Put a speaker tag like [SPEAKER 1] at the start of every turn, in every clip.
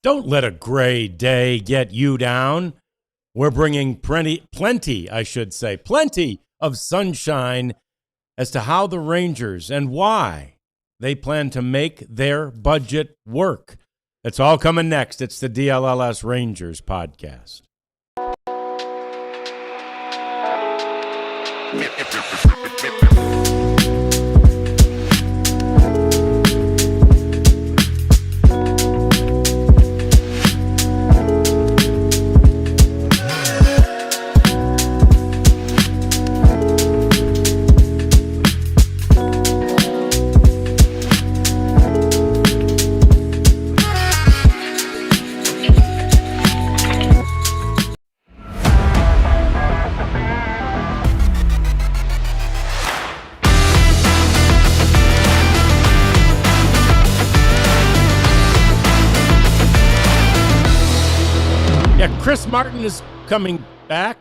[SPEAKER 1] Don't let a gray day get you down. We're bringing plenty of sunshine as to how the Rangers and why they plan to make their budget work. It's all coming next. It's the DLLS Rangers podcast. Chris Martin is coming back,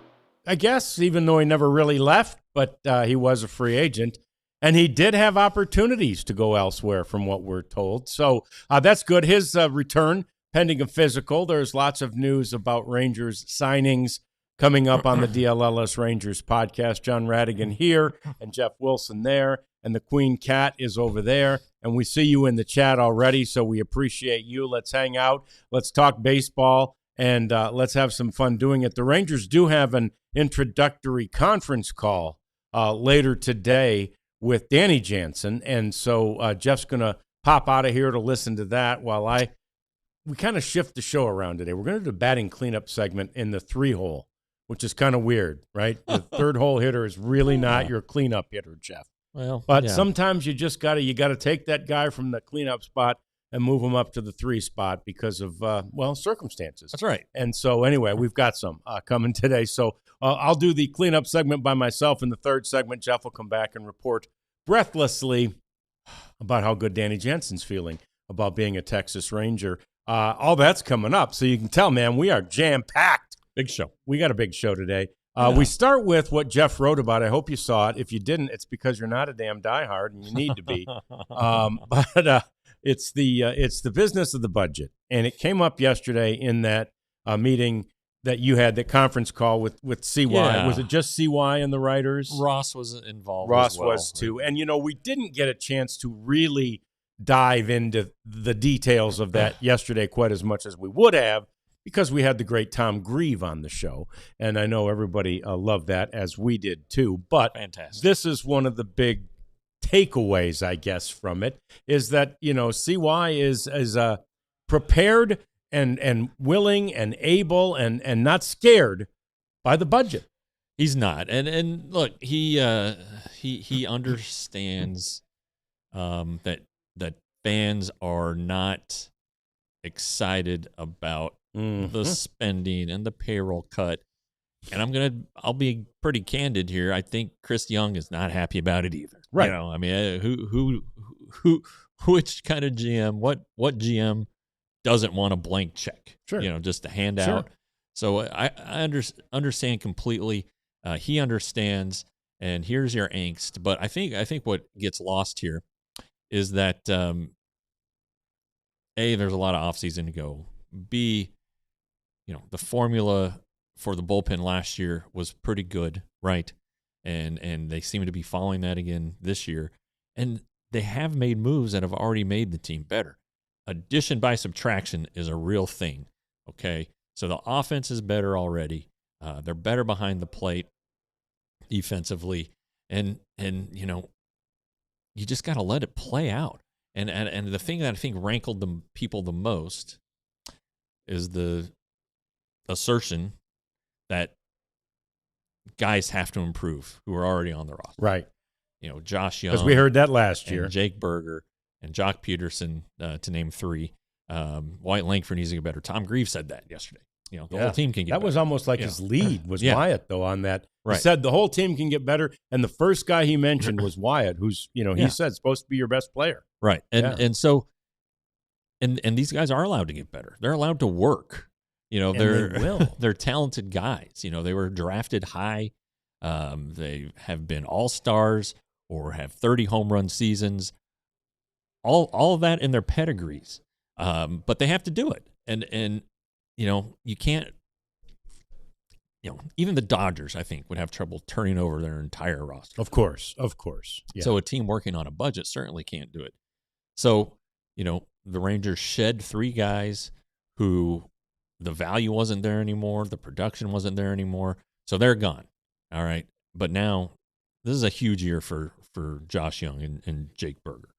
[SPEAKER 1] I guess, even though he never really left, but he was a free agent. And he did have opportunities to go elsewhere from what we're told. So that's good. His return, pending a physical. There's lots of news about Rangers signings coming up on the DLLS Rangers podcast. John Radigan here and Jeff Wilson there. And the Queen Cat is over there. And we see you in the chat already, so we appreciate you. Let's hang out. Let's talk baseball. And let's have some fun doing it. The Rangers do have an introductory conference call later today with Danny Jansen. And so Jeff's going to pop out of here to listen to that while we kind of shift the show around today. We're going to do a batting cleanup segment in the 3-hole, which is kind of weird, right? The 3rd-hole hitter is really not your cleanup hitter, Jeff. But sometimes you just got to take that guy from the cleanup spot and move them up to the 3 spot because of, circumstances.
[SPEAKER 2] That's right.
[SPEAKER 1] And so anyway, we've got some coming today. So I'll do the cleanup segment by myself. In the 3rd segment, Jeff will come back and report breathlessly about how good Danny Jansen's feeling about being a Texas Ranger. All that's coming up. So you can tell, man, we are jam-packed.
[SPEAKER 2] Big show.
[SPEAKER 1] We got a big show today. We start with what Jeff wrote about. I hope you saw it. If you didn't, it's because you're not a damn diehard and you need to be. It's the business of the budget, and it came up yesterday in that meeting that you had, the conference call with CY. Yeah. Was it just CY and the writers?
[SPEAKER 2] Ross was involved.
[SPEAKER 1] Ross
[SPEAKER 2] as well.
[SPEAKER 1] was too, and we didn't get a chance to really dive into the details of that yesterday quite as much as we would have because we had the great Tom Grieve on the show, and I know everybody loved that as we did too. But
[SPEAKER 2] fantastic. This
[SPEAKER 1] is one of the big takeaways, I guess, from it is that, CY is prepared and willing and able and not scared by the budget.
[SPEAKER 2] He's not. And look, he understands that fans are not excited about the spending and the payroll cut. And I'll be pretty candid here. I think Chris Young is not happy about it either.
[SPEAKER 1] Right.
[SPEAKER 2] I mean, which kind of GM, what GM doesn't want a blank check?
[SPEAKER 1] Sure.
[SPEAKER 2] Just to hand out. So I understand completely. He understands, and here's your angst. But I think what gets lost here is that A, there's a lot of offseason to go. B, the formula for the bullpen last year was pretty good, right? And they seem to be following that again this year. And they have made moves that have already made the team better. Addition by subtraction is a real thing, okay? So the offense is better already. They're better behind the plate defensively. And you just got to let it play out. And the thing that I think rankled the people the most is the assertion that guys have to improve who are already on the roster.
[SPEAKER 1] Right.
[SPEAKER 2] Josh Young.
[SPEAKER 1] Because we heard that last year.
[SPEAKER 2] And Jake Berger and Jock Peterson, to name 3. Wyatt Langford needs to get better. Tom Grieve said that yesterday. The whole team can get better.
[SPEAKER 1] That was almost like his lead was Wyatt, though, on that.
[SPEAKER 2] Right.
[SPEAKER 1] He said the whole team can get better, and the first guy he mentioned was Wyatt, who's, he said supposed to be your best player.
[SPEAKER 2] Right. And so and these guys are allowed to get better. They're allowed to work. They're talented guys. They were drafted high. They have been all-stars or have 30 home run seasons. All of that in their pedigrees. But they have to do it. And you can't. Even the Dodgers, I think, would have trouble turning over their entire roster.
[SPEAKER 1] Of course. Yeah.
[SPEAKER 2] So a team working on a budget certainly can't do it. So, the Rangers shed 3 guys who the value wasn't there anymore, the production wasn't there anymore, so they're gone. All right, but now this is a huge year for Josh Young and Jake Berger,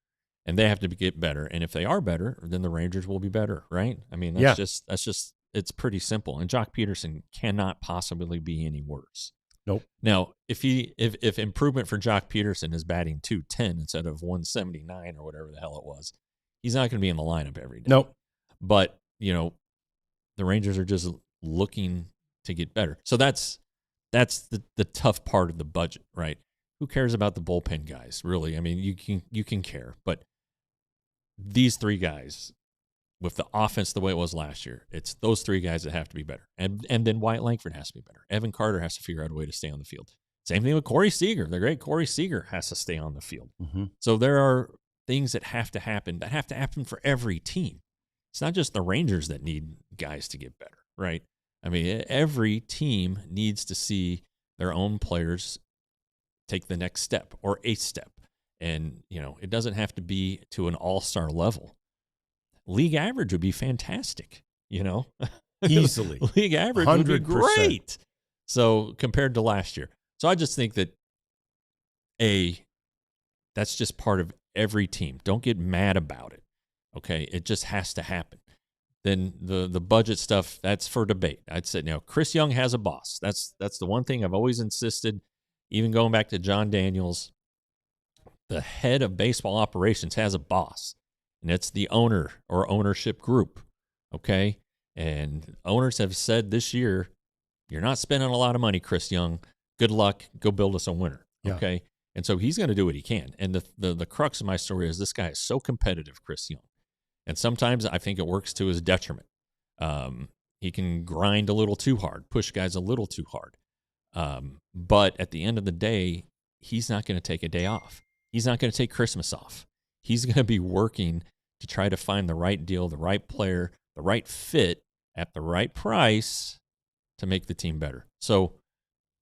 [SPEAKER 2] and they have to get better. And if they are better, then the Rangers will be better, right? I mean, that's just it's pretty simple. And Jock Peterson cannot possibly be any worse.
[SPEAKER 1] Nope.
[SPEAKER 2] Now, if improvement for Jock Peterson is batting .210 instead of 179 or whatever the hell it was, he's not going to be in the lineup every day.
[SPEAKER 1] Nope.
[SPEAKER 2] But the Rangers are just looking to get better. So that's the tough part of the budget, right? Who cares about the bullpen guys, really? I mean, you can care, but these 3 guys, with the offense the way it was last year, it's those 3 guys that have to be better. And then Wyatt Langford has to be better. Evan Carter has to figure out a way to stay on the field. Same thing with Corey Seager. The great Corey Seager has to stay on the field.
[SPEAKER 1] Mm-hmm.
[SPEAKER 2] So there are things that have to happen for every team. It's not just the Rangers that need guys to get better, right? I mean, every team needs to see their own players take the next step or a step. And, it doesn't have to be to an all-star level. League average would be fantastic,
[SPEAKER 1] Easily.
[SPEAKER 2] League average
[SPEAKER 1] 100%.
[SPEAKER 2] would be great. So compared to last year. So I just think that, that's just part of every team. Don't get mad about it, okay? It just has to happen. Then the budget stuff, that's for debate. I'd say, Chris Young has a boss. That's the one thing I've always insisted, even going back to John Daniels. The head of baseball operations has a boss. And it's the owner or ownership group, okay? And owners have said this year, you're not spending a lot of money, Chris Young. Good luck. Go build us a winner, okay? And so he's going to do what he can. And the crux of my story is this guy is so competitive, Chris Young. And sometimes I think it works to his detriment. He can grind a little too hard, push guys a little too hard. But at the end of the day, he's not going to take a day off. He's not going to take Christmas off. He's going to be working to try to find the right deal, the right player, the right fit at the right price to make the team better. So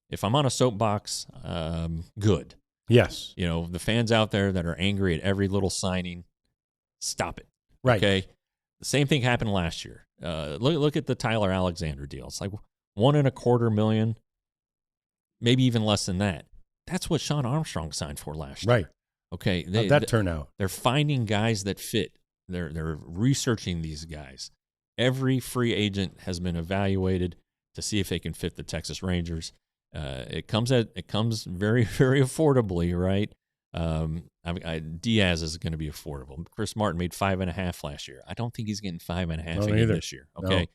[SPEAKER 2] if I'm on a soapbox, good.
[SPEAKER 1] Yes.
[SPEAKER 2] The fans out there that are angry at every little signing, stop it.
[SPEAKER 1] Right.
[SPEAKER 2] Okay. The same thing happened last year. Look at the Tyler Alexander deal. It's like $1.25 million, maybe even less than that. That's what Sean Armstrong signed for last year.
[SPEAKER 1] Right.
[SPEAKER 2] Okay.
[SPEAKER 1] How'd that turn out?
[SPEAKER 2] They're finding guys that fit. They're researching these guys. Every free agent has been evaluated to see if they can fit the Texas Rangers. It comes very, very affordably, right? Diaz is going to be affordable. Chris Martin made 5.5 last year. I don't think he's getting 5.5 again this year. Okay. No.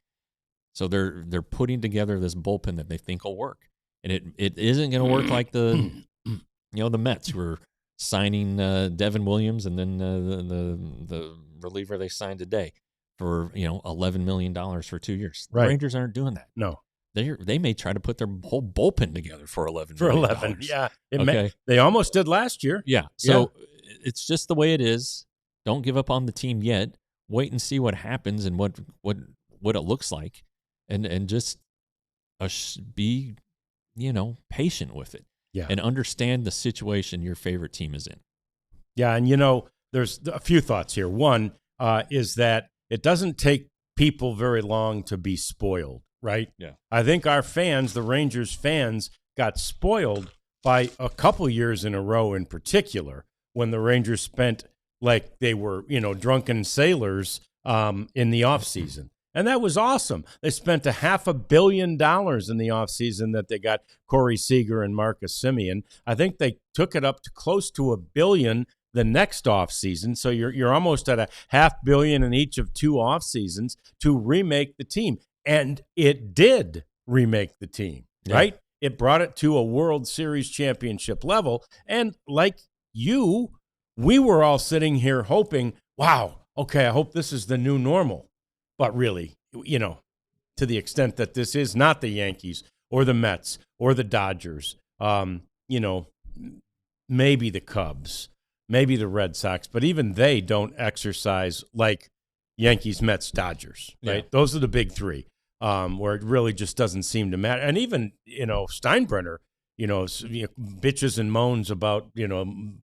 [SPEAKER 2] So they're putting together this bullpen that they think will work. And it isn't going to work like the Mets were signing Devin Williams and then the reliever they signed today for $11 million for 2 years.
[SPEAKER 1] Right.
[SPEAKER 2] The Rangers aren't doing that.
[SPEAKER 1] No.
[SPEAKER 2] They may try to put their whole bullpen together for $11
[SPEAKER 1] million. For 11, yeah. They almost did last year.
[SPEAKER 2] Yeah. So it's just the way it is. Don't give up on the team yet. Wait and see what happens and what it looks like, and just be patient with it.
[SPEAKER 1] Yeah.
[SPEAKER 2] And understand the situation your favorite team is in.
[SPEAKER 1] Yeah, and there's a few thoughts here. One is that it doesn't take people very long to be spoiled. Right?
[SPEAKER 2] Yeah.
[SPEAKER 1] I think our fans, the Rangers fans, got spoiled by a couple years in a row in particular when the Rangers spent like they were, drunken sailors in the offseason. And that was awesome. They spent $500 million in the offseason that they got Corey Seager and Marcus Semien. I think they took it up to close to $1 billion the next offseason. So you're almost at $500 million in each of 2 offseasons to remake the team. And it did remake the team, right? It brought it to a World Series championship level. And like you, we were all sitting here hoping, wow, okay, I hope this is the new normal. But really, to the extent that this is not the Yankees or the Mets or the Dodgers, maybe the Cubs, maybe the Red Sox, but even they don't exercise like Yankees, Mets, Dodgers, right?
[SPEAKER 2] Yeah.
[SPEAKER 1] Those are the big three, where it really just doesn't seem to matter. And even, Steinbrenner, bitches and moans about,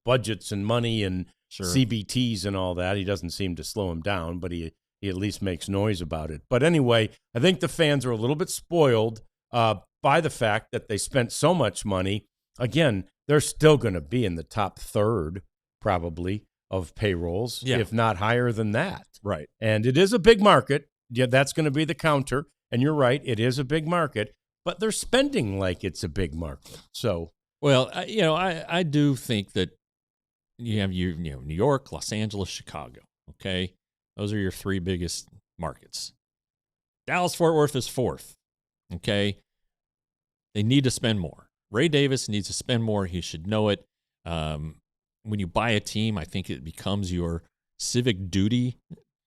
[SPEAKER 1] budgets and money and
[SPEAKER 2] Sure.
[SPEAKER 1] CBTs and all that. He doesn't seem to slow him down, but he at least makes noise about it. But anyway, I think the fans are a little bit spoiled by the fact that they spent so much money. Again, they're still going to be in the top third, probably, of payrolls, if not higher than that.
[SPEAKER 2] Right.
[SPEAKER 1] And it is a big market. Yeah, that's going to be the counter. And you're right, it is a big market, but they're spending like it's a big market. So,
[SPEAKER 2] well, I do think that you have New York, Los Angeles, Chicago. Okay, those are your three biggest markets. Dallas-Fort Worth is fourth. Okay, they need to spend more. Ray Davis needs to spend more. He should know it. When you buy a team, I think it becomes your civic duty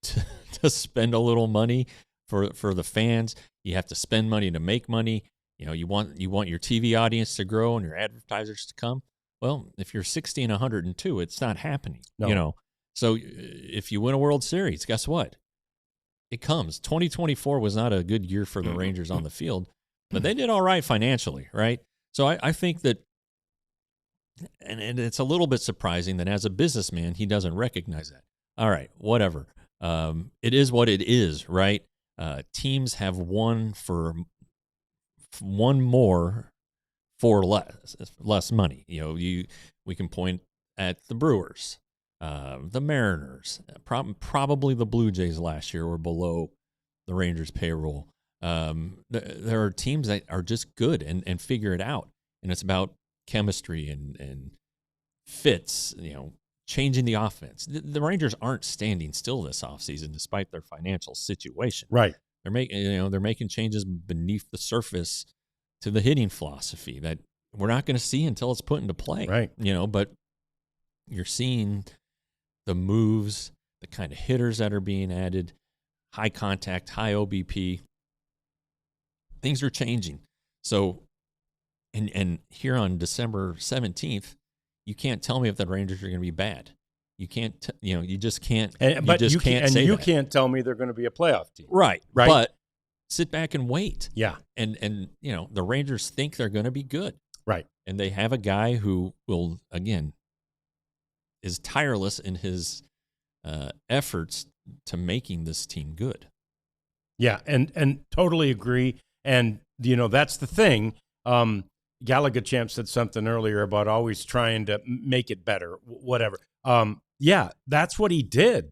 [SPEAKER 2] to spend a little money for the fans. You have to spend money to make money. You want your TV audience to grow and your advertisers to come. Well, if you're 60 and 102, it's not happening.
[SPEAKER 1] No.
[SPEAKER 2] So if you win a World Series, guess what? It comes. 2024 was not a good year for the Rangers on the field, but they did all right financially, right? So I think that, and it's a little bit surprising that as a businessman, he doesn't recognize that. All right, whatever. It is what it is, right? Teams have won more for less money. We can point at the Brewers, the Mariners, probably the Blue Jays last year were below the Rangers' payroll. There are teams that are just good and figure it out, and it's about chemistry and fits. Changing the offense. The Rangers aren't standing still this offseason despite their financial situation.
[SPEAKER 1] right.
[SPEAKER 2] They're making changes beneath the surface to the hitting philosophy that we're not going to see until it's put into play.
[SPEAKER 1] Right.
[SPEAKER 2] But you're seeing the moves, the kind of hitters that are being added, high contact, high OBP. Things are changing. So, and here on December 17th, you can't tell me if the Rangers are going to be bad. You can't, you just can't.
[SPEAKER 1] You can't tell me they're going to be a playoff team.
[SPEAKER 2] Right.
[SPEAKER 1] Right.
[SPEAKER 2] But sit back and wait.
[SPEAKER 1] Yeah.
[SPEAKER 2] And the Rangers think they're going to be good.
[SPEAKER 1] Right.
[SPEAKER 2] And they have a guy who will, again, is tireless in his efforts to making this team good.
[SPEAKER 1] Yeah, and totally agree. And, that's the thing. Gallagher Champ said something earlier about always trying to make it better, whatever. Yeah, that's what he did,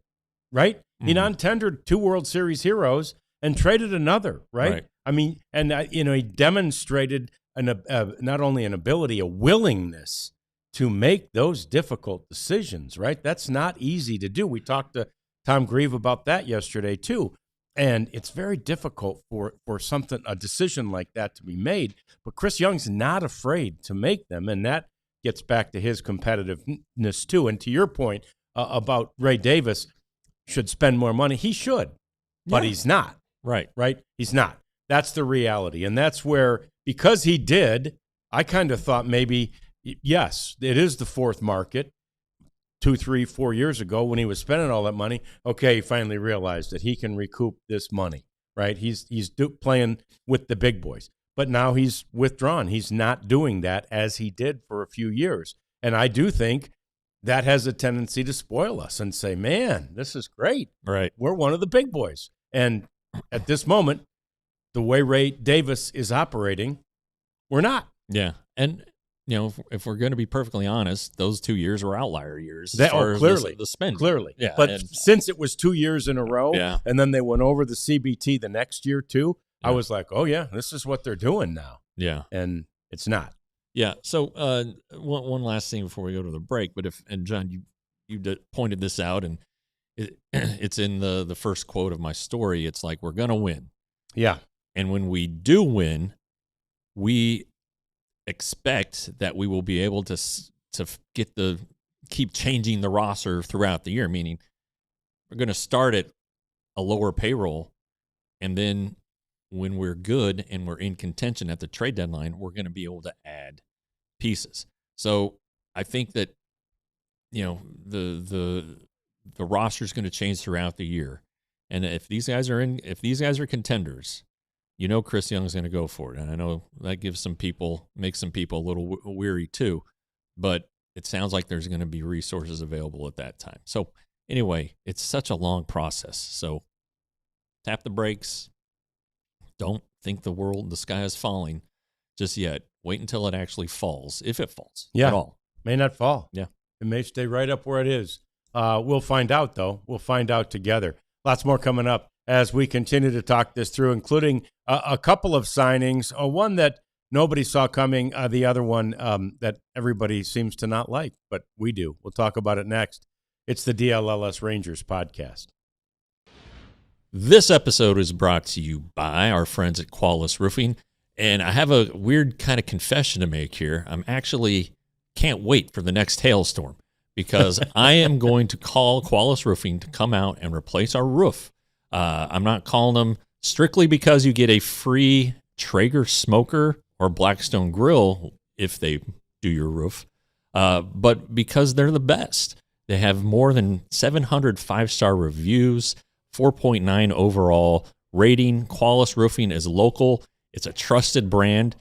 [SPEAKER 1] right? He non-tendered 2 World Series heroes and traded another, right? I mean, and he demonstrated not only an ability, a willingness to make those difficult decisions, right? That's not easy to do. We talked to Tom Grieve about that yesterday too. And it's very difficult for a decision like that to be made. But Chris Young's not afraid to make them, and that gets back to his competitiveness too. And to your point about Ray Davis should spend more money, he should, but he's not.
[SPEAKER 2] Right.
[SPEAKER 1] He's not. That's the reality. And that's where, because he did, I kind of thought maybe, yes, it is the fourth market. 2, 3, 4 years ago when he was spending all that money, okay, he finally realized that he can recoup this money, right? He's playing with the big boys. But now he's withdrawn. He's not doing that as he did for a few years. And I do think that has a tendency to spoil us and say, man, this is great.
[SPEAKER 2] Right.
[SPEAKER 1] We're one of the big boys. And at this moment, the way Ray Davis is operating, we're not.
[SPEAKER 2] Yeah. And if we're going to be perfectly honest, those 2 years were outlier years. Clearly. The spend.
[SPEAKER 1] Clearly.
[SPEAKER 2] Yeah.
[SPEAKER 1] But since it was 2 years in a row, and then they went over the CBT the next year too, I was like, oh, yeah, this is what they're doing now.
[SPEAKER 2] Yeah.
[SPEAKER 1] And it's not.
[SPEAKER 2] Yeah. So one last thing before we go to the break, and John, you pointed this out, and it's in the first quote of my story. It's like, we're going to win.
[SPEAKER 1] Yeah.
[SPEAKER 2] And when we do win, we expect that we will be able to keep changing the roster throughout the year, meaning we're going to start at a lower payroll, and then when we're good and we're in contention at the trade deadline, we're going to be able to add pieces. So I think that the roster is going to change throughout the year, And if these guys are contenders, you know Chris Young's going to go for it. And I know that makes some people a little weary too, but it sounds like there's going to be resources available at that time. So anyway, it's such a long process. So tap the brakes. Don't think the sky is falling just yet. Wait until it actually falls, if it falls at all.
[SPEAKER 1] May not fall.
[SPEAKER 2] Yeah.
[SPEAKER 1] It may stay right up where it is. We'll find out, though. We'll find out together. Lots more coming up as we continue to talk this through, including a couple of signings, one that nobody saw coming, the other one that everybody seems to not like, but we do. We'll talk about it next. It's the DLLS Rangers podcast.
[SPEAKER 2] This episode is brought to you by our friends at Qualis Roofing, and I have a weird kind of confession to make here. I'm actually can't wait for the next hailstorm because I am going to call Qualis Roofing to come out and replace our roof. I'm not calling them strictly because you get a free Traeger smoker or Blackstone grill if they do your roof, but because they're the best. They have more than 700 five-star reviews, 4.9 overall rating. Qualis Roofing is local. It's a trusted brand.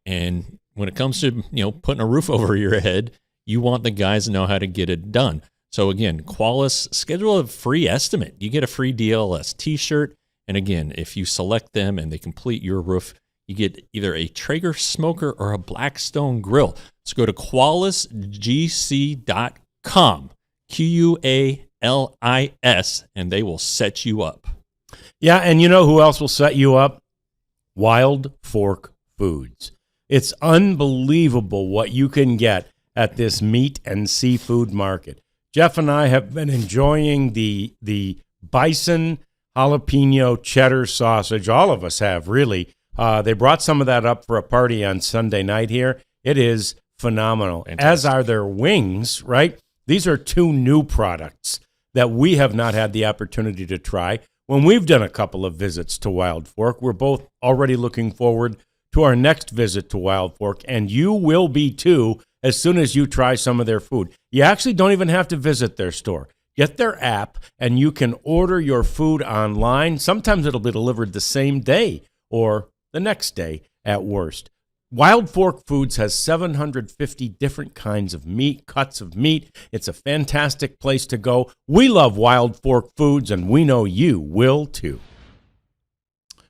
[SPEAKER 2] And when it comes to, putting a roof over your head, you want the guys to know how to get it done. So again, Qualis, schedule a free estimate. You get a free DLLS t-shirt. And again, if you select them and they complete your roof, you get either a Traeger smoker or a Blackstone grill. So go to qualisgc.com, QUALIS, and they will set you up.
[SPEAKER 1] Yeah, and you know who else will set you up? Wild Fork Foods. It's unbelievable what you can get at this meat and seafood market. Jeff and I have been enjoying the bison jalapeno cheddar sausage. All of us have, really. They brought some of that up for a party on Sunday night here. It is phenomenal, as are their wings, right? These are two new products that we have not had the opportunity to try. When we've done a couple of visits to Wild Fork, we're both already looking forward to our next visit to Wild Fork, and you will be too as soon as you try some of their food. You actually don't even have to visit their store. Get their app, and you can order your food online. Sometimes it'll be delivered the same day or the next day at worst. Wild Fork Foods has 750 different kinds of meat, cuts of meat. It's a fantastic place to go. We love Wild Fork Foods, and we know you will too.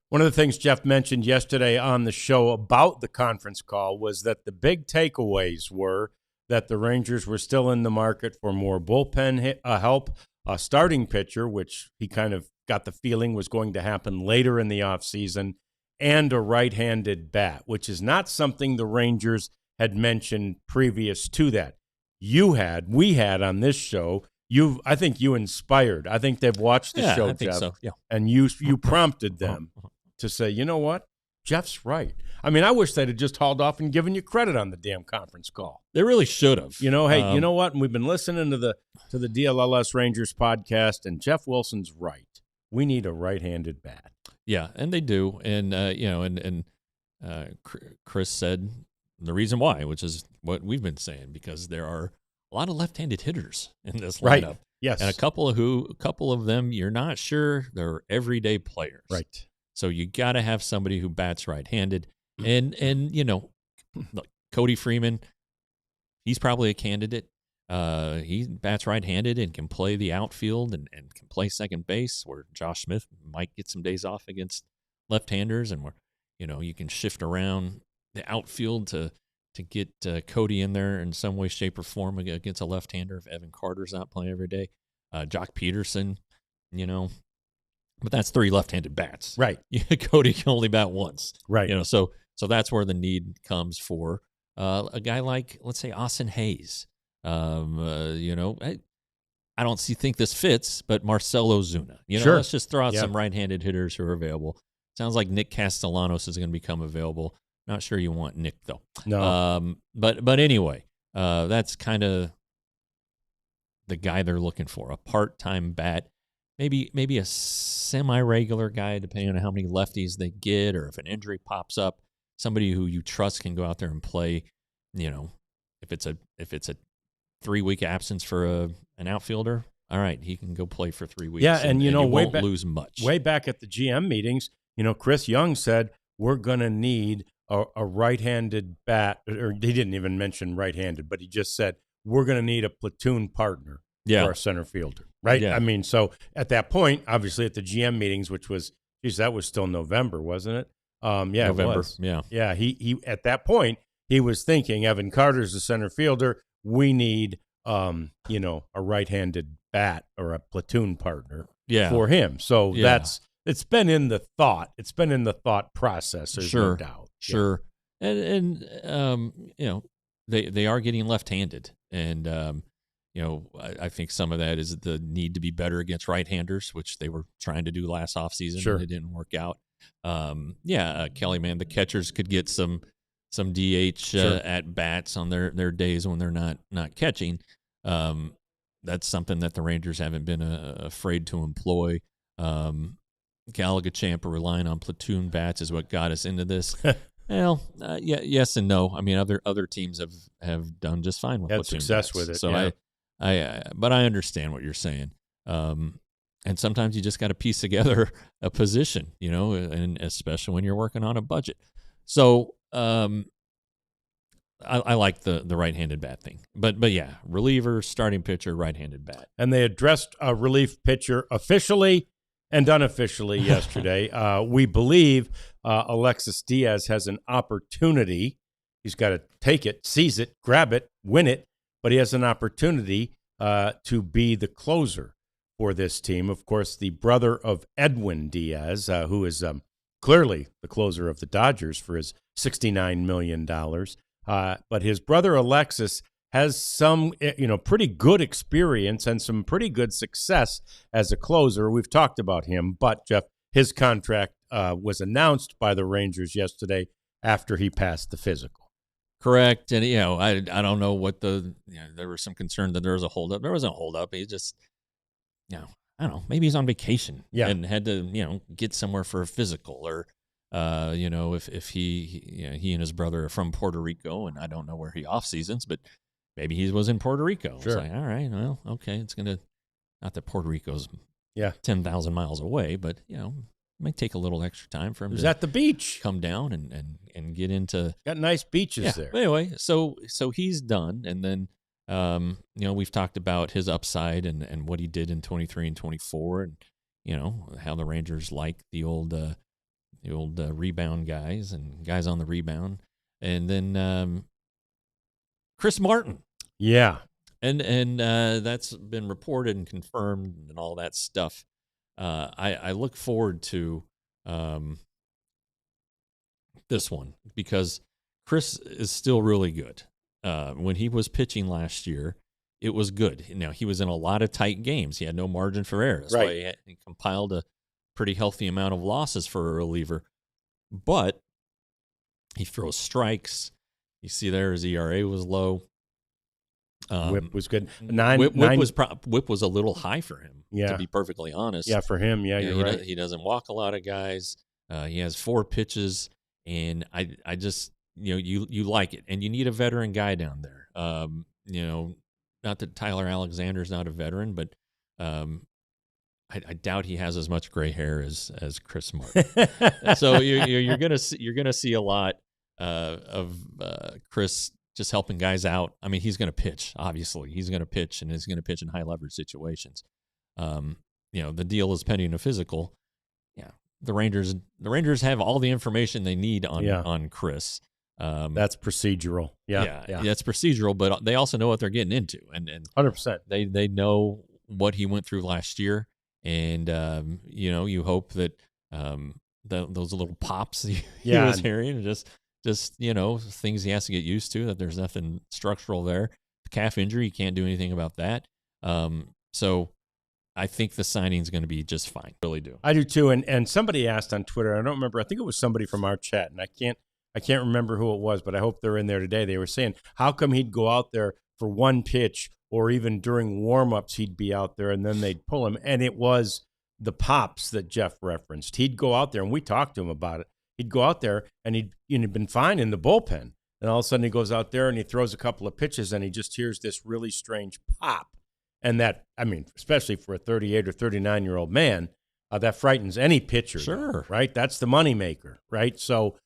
[SPEAKER 1] One of the things Jeff mentioned yesterday on the show about the conference call was that the big takeaways were that the Rangers were still in the market for more bullpen help, a starting pitcher, which he kind of got the feeling was going to happen later in the offseason, and a right-handed bat, which is not something the Rangers had mentioned previous to that. We had on this show. I think you inspired. I think they've watched the show,
[SPEAKER 2] I think
[SPEAKER 1] Jeff,
[SPEAKER 2] so. Yeah.
[SPEAKER 1] And you prompted them to say, you know what, Jeff's right. I mean, I wish they'd have just hauled off and given you credit on the damn conference call.
[SPEAKER 2] They really should have.
[SPEAKER 1] You know, hey, you know what? And we've been listening to the DLLS Rangers podcast, and Jeff Wilson's right. We need a right-handed bat.
[SPEAKER 2] Yeah, and they do, and Chris said the reason why, which is what we've been saying, because there are a lot of left-handed hitters in this lineup.
[SPEAKER 1] Right. Yes,
[SPEAKER 2] and a couple of them you're not sure they're everyday players.
[SPEAKER 1] Right.
[SPEAKER 2] So you got to have somebody who bats right-handed, and look, Cody Freeman, he's probably a candidate. He bats right-handed and can play the outfield and can play second base, where Josh Smith might get some days off against left-handers, and where you can shift around the outfield to get Cody in there in some way, shape, or form against a left-hander if Evan Carter's not playing every day. Jock Peterson, but that's three left-handed bats.
[SPEAKER 1] Right.
[SPEAKER 2] Cody can only bat once.
[SPEAKER 1] Right.
[SPEAKER 2] So that's where the need comes for a guy like, let's say, Austin Hayes. I don't think this fits, but Marcelo Zuna.
[SPEAKER 1] Sure.
[SPEAKER 2] Let's just throw out some right-handed hitters who are available. Sounds like Nick Castellanos is going to become available. Not sure you want Nick though.
[SPEAKER 1] No.
[SPEAKER 2] But anyway, that's kind of the guy they're looking for. A part-time bat, maybe a semi-regular guy, depending on how many lefties they get, or if an injury pops up, somebody who you trust can go out there and play. If it's a 3-week absence for an outfielder, all right, he can go play for 3 weeks.
[SPEAKER 1] Yeah, and you
[SPEAKER 2] won't lose much.
[SPEAKER 1] Way back at the GM meetings, Chris Young said we're going to need a right-handed bat, or he didn't even mention right-handed, but he just said we're going to need a platoon partner for our center fielder, right?
[SPEAKER 2] Yeah.
[SPEAKER 1] I mean, so at that point, obviously at the GM meetings, which was, that was still November, wasn't it? Yeah,
[SPEAKER 2] November.
[SPEAKER 1] It was.
[SPEAKER 2] Yeah.
[SPEAKER 1] Yeah, he at that point, he was thinking Evan Carter's the center fielder. We need, a right-handed bat or a platoon partner for him. So it's been in the thought. It's been in the thought process. There's no doubt.
[SPEAKER 2] Sure. And they are getting left-handed. And, I think some of that is the need to be better against right-handers, which they were trying to do last offseason.
[SPEAKER 1] Sure.
[SPEAKER 2] And it didn't work out. Kelly, man, the catchers could get some DH at bats on their days when they're not catching. That's something that the Rangers haven't been afraid to employ. Gallagher Champa relying on platoon bats is what got us into this. Well, yes and no. I mean, other teams have done just fine with platoon
[SPEAKER 1] success
[SPEAKER 2] bats.
[SPEAKER 1] with it.
[SPEAKER 2] So but I understand what you're saying. And sometimes you just got to piece together a position, and especially when you're working on a budget. So I like the right-handed bat thing. But yeah, reliever, starting pitcher, right-handed bat.
[SPEAKER 1] And they addressed a relief pitcher officially and unofficially yesterday. We believe Alexis Diaz has an opportunity. He's got to take it, seize it, grab it, win it, but he has an opportunity to be the closer for this team. Of course, the brother of Edwin Diaz, who is clearly the closer of the Dodgers for his $69 million. But his brother Alexis has some, pretty good experience and some pretty good success as a closer. We've talked about him, but Jeff, his contract was announced by the Rangers yesterday after he passed the physical.
[SPEAKER 2] Correct. And, I don't know what there was some concern that there was a holdup. There wasn't a holdup. He just, I don't know, maybe he's on vacation and had to, get somewhere for a physical or, if he and his brother are from Puerto Rico, and I don't know where he off seasons, but maybe he was in Puerto Rico.
[SPEAKER 1] Sure.
[SPEAKER 2] It's like, all right, well, okay, it's not that Puerto Rico's 10,000 miles away, but it might take a little extra time for him to
[SPEAKER 1] at the beach,
[SPEAKER 2] come down and get into.
[SPEAKER 1] Got nice beaches there.
[SPEAKER 2] But anyway, so he's done, and then we've talked about his upside and what he did in 23 and 24, and how the Rangers like the old rebound guys and guys on the rebound, and then Chris Martin.
[SPEAKER 1] Yeah.
[SPEAKER 2] And that's been reported and confirmed and all that stuff. I look forward to this one because Chris is still really good. When he was pitching last year, it was good. Now, he was in a lot of tight games. He had no margin for error. That's why he compiled a pretty healthy amount of losses for a reliever. But he throws strikes. You see there his ERA was low.
[SPEAKER 1] Whip was good.
[SPEAKER 2] Whip was a little high for him, to be perfectly honest.
[SPEAKER 1] Yeah, for him, you're right.
[SPEAKER 2] He doesn't walk a lot of guys. He has 4 pitches, and I just, you like it. And you need a veteran guy down there. Not that Tyler Alexander's not a veteran, but I doubt he has as much gray hair as Chris Martin. So you're gonna see a lot of Chris just helping guys out. I mean, he's going to pitch. Obviously, he's going to pitch, and he's going to pitch in high leverage situations. The deal is pending a physical. Yeah, the Rangers have all the information they need on Chris.
[SPEAKER 1] That's procedural. Yeah,
[SPEAKER 2] that's procedural, but they also know what they're getting into, and
[SPEAKER 1] 100%.
[SPEAKER 2] They know what he went through last year, and you hope that those little pops he was hearing just things he has to get used to, that there's nothing structural there. The calf injury, you can't do anything about that. So I think the signing's going to be just fine. I really do.
[SPEAKER 1] I do too. And somebody asked on Twitter, I don't remember, I think it was somebody from our chat, and I can't remember who it was, but I hope they're in there today. They were saying, how come he'd go out there for one pitch, or even during warm-ups he'd be out there and then they'd pull him? And it was the pops that Jeff referenced. He'd go out there, and we talked to him about it. He'd go out there, and he'd been fine in the bullpen. And all of a sudden he goes out there and he throws a couple of pitches, and he just hears this really strange pop. And that, I mean, especially for a 38 or 39-year-old man, that frightens any pitcher.
[SPEAKER 2] Sure.
[SPEAKER 1] Though, right? That's the moneymaker, right? So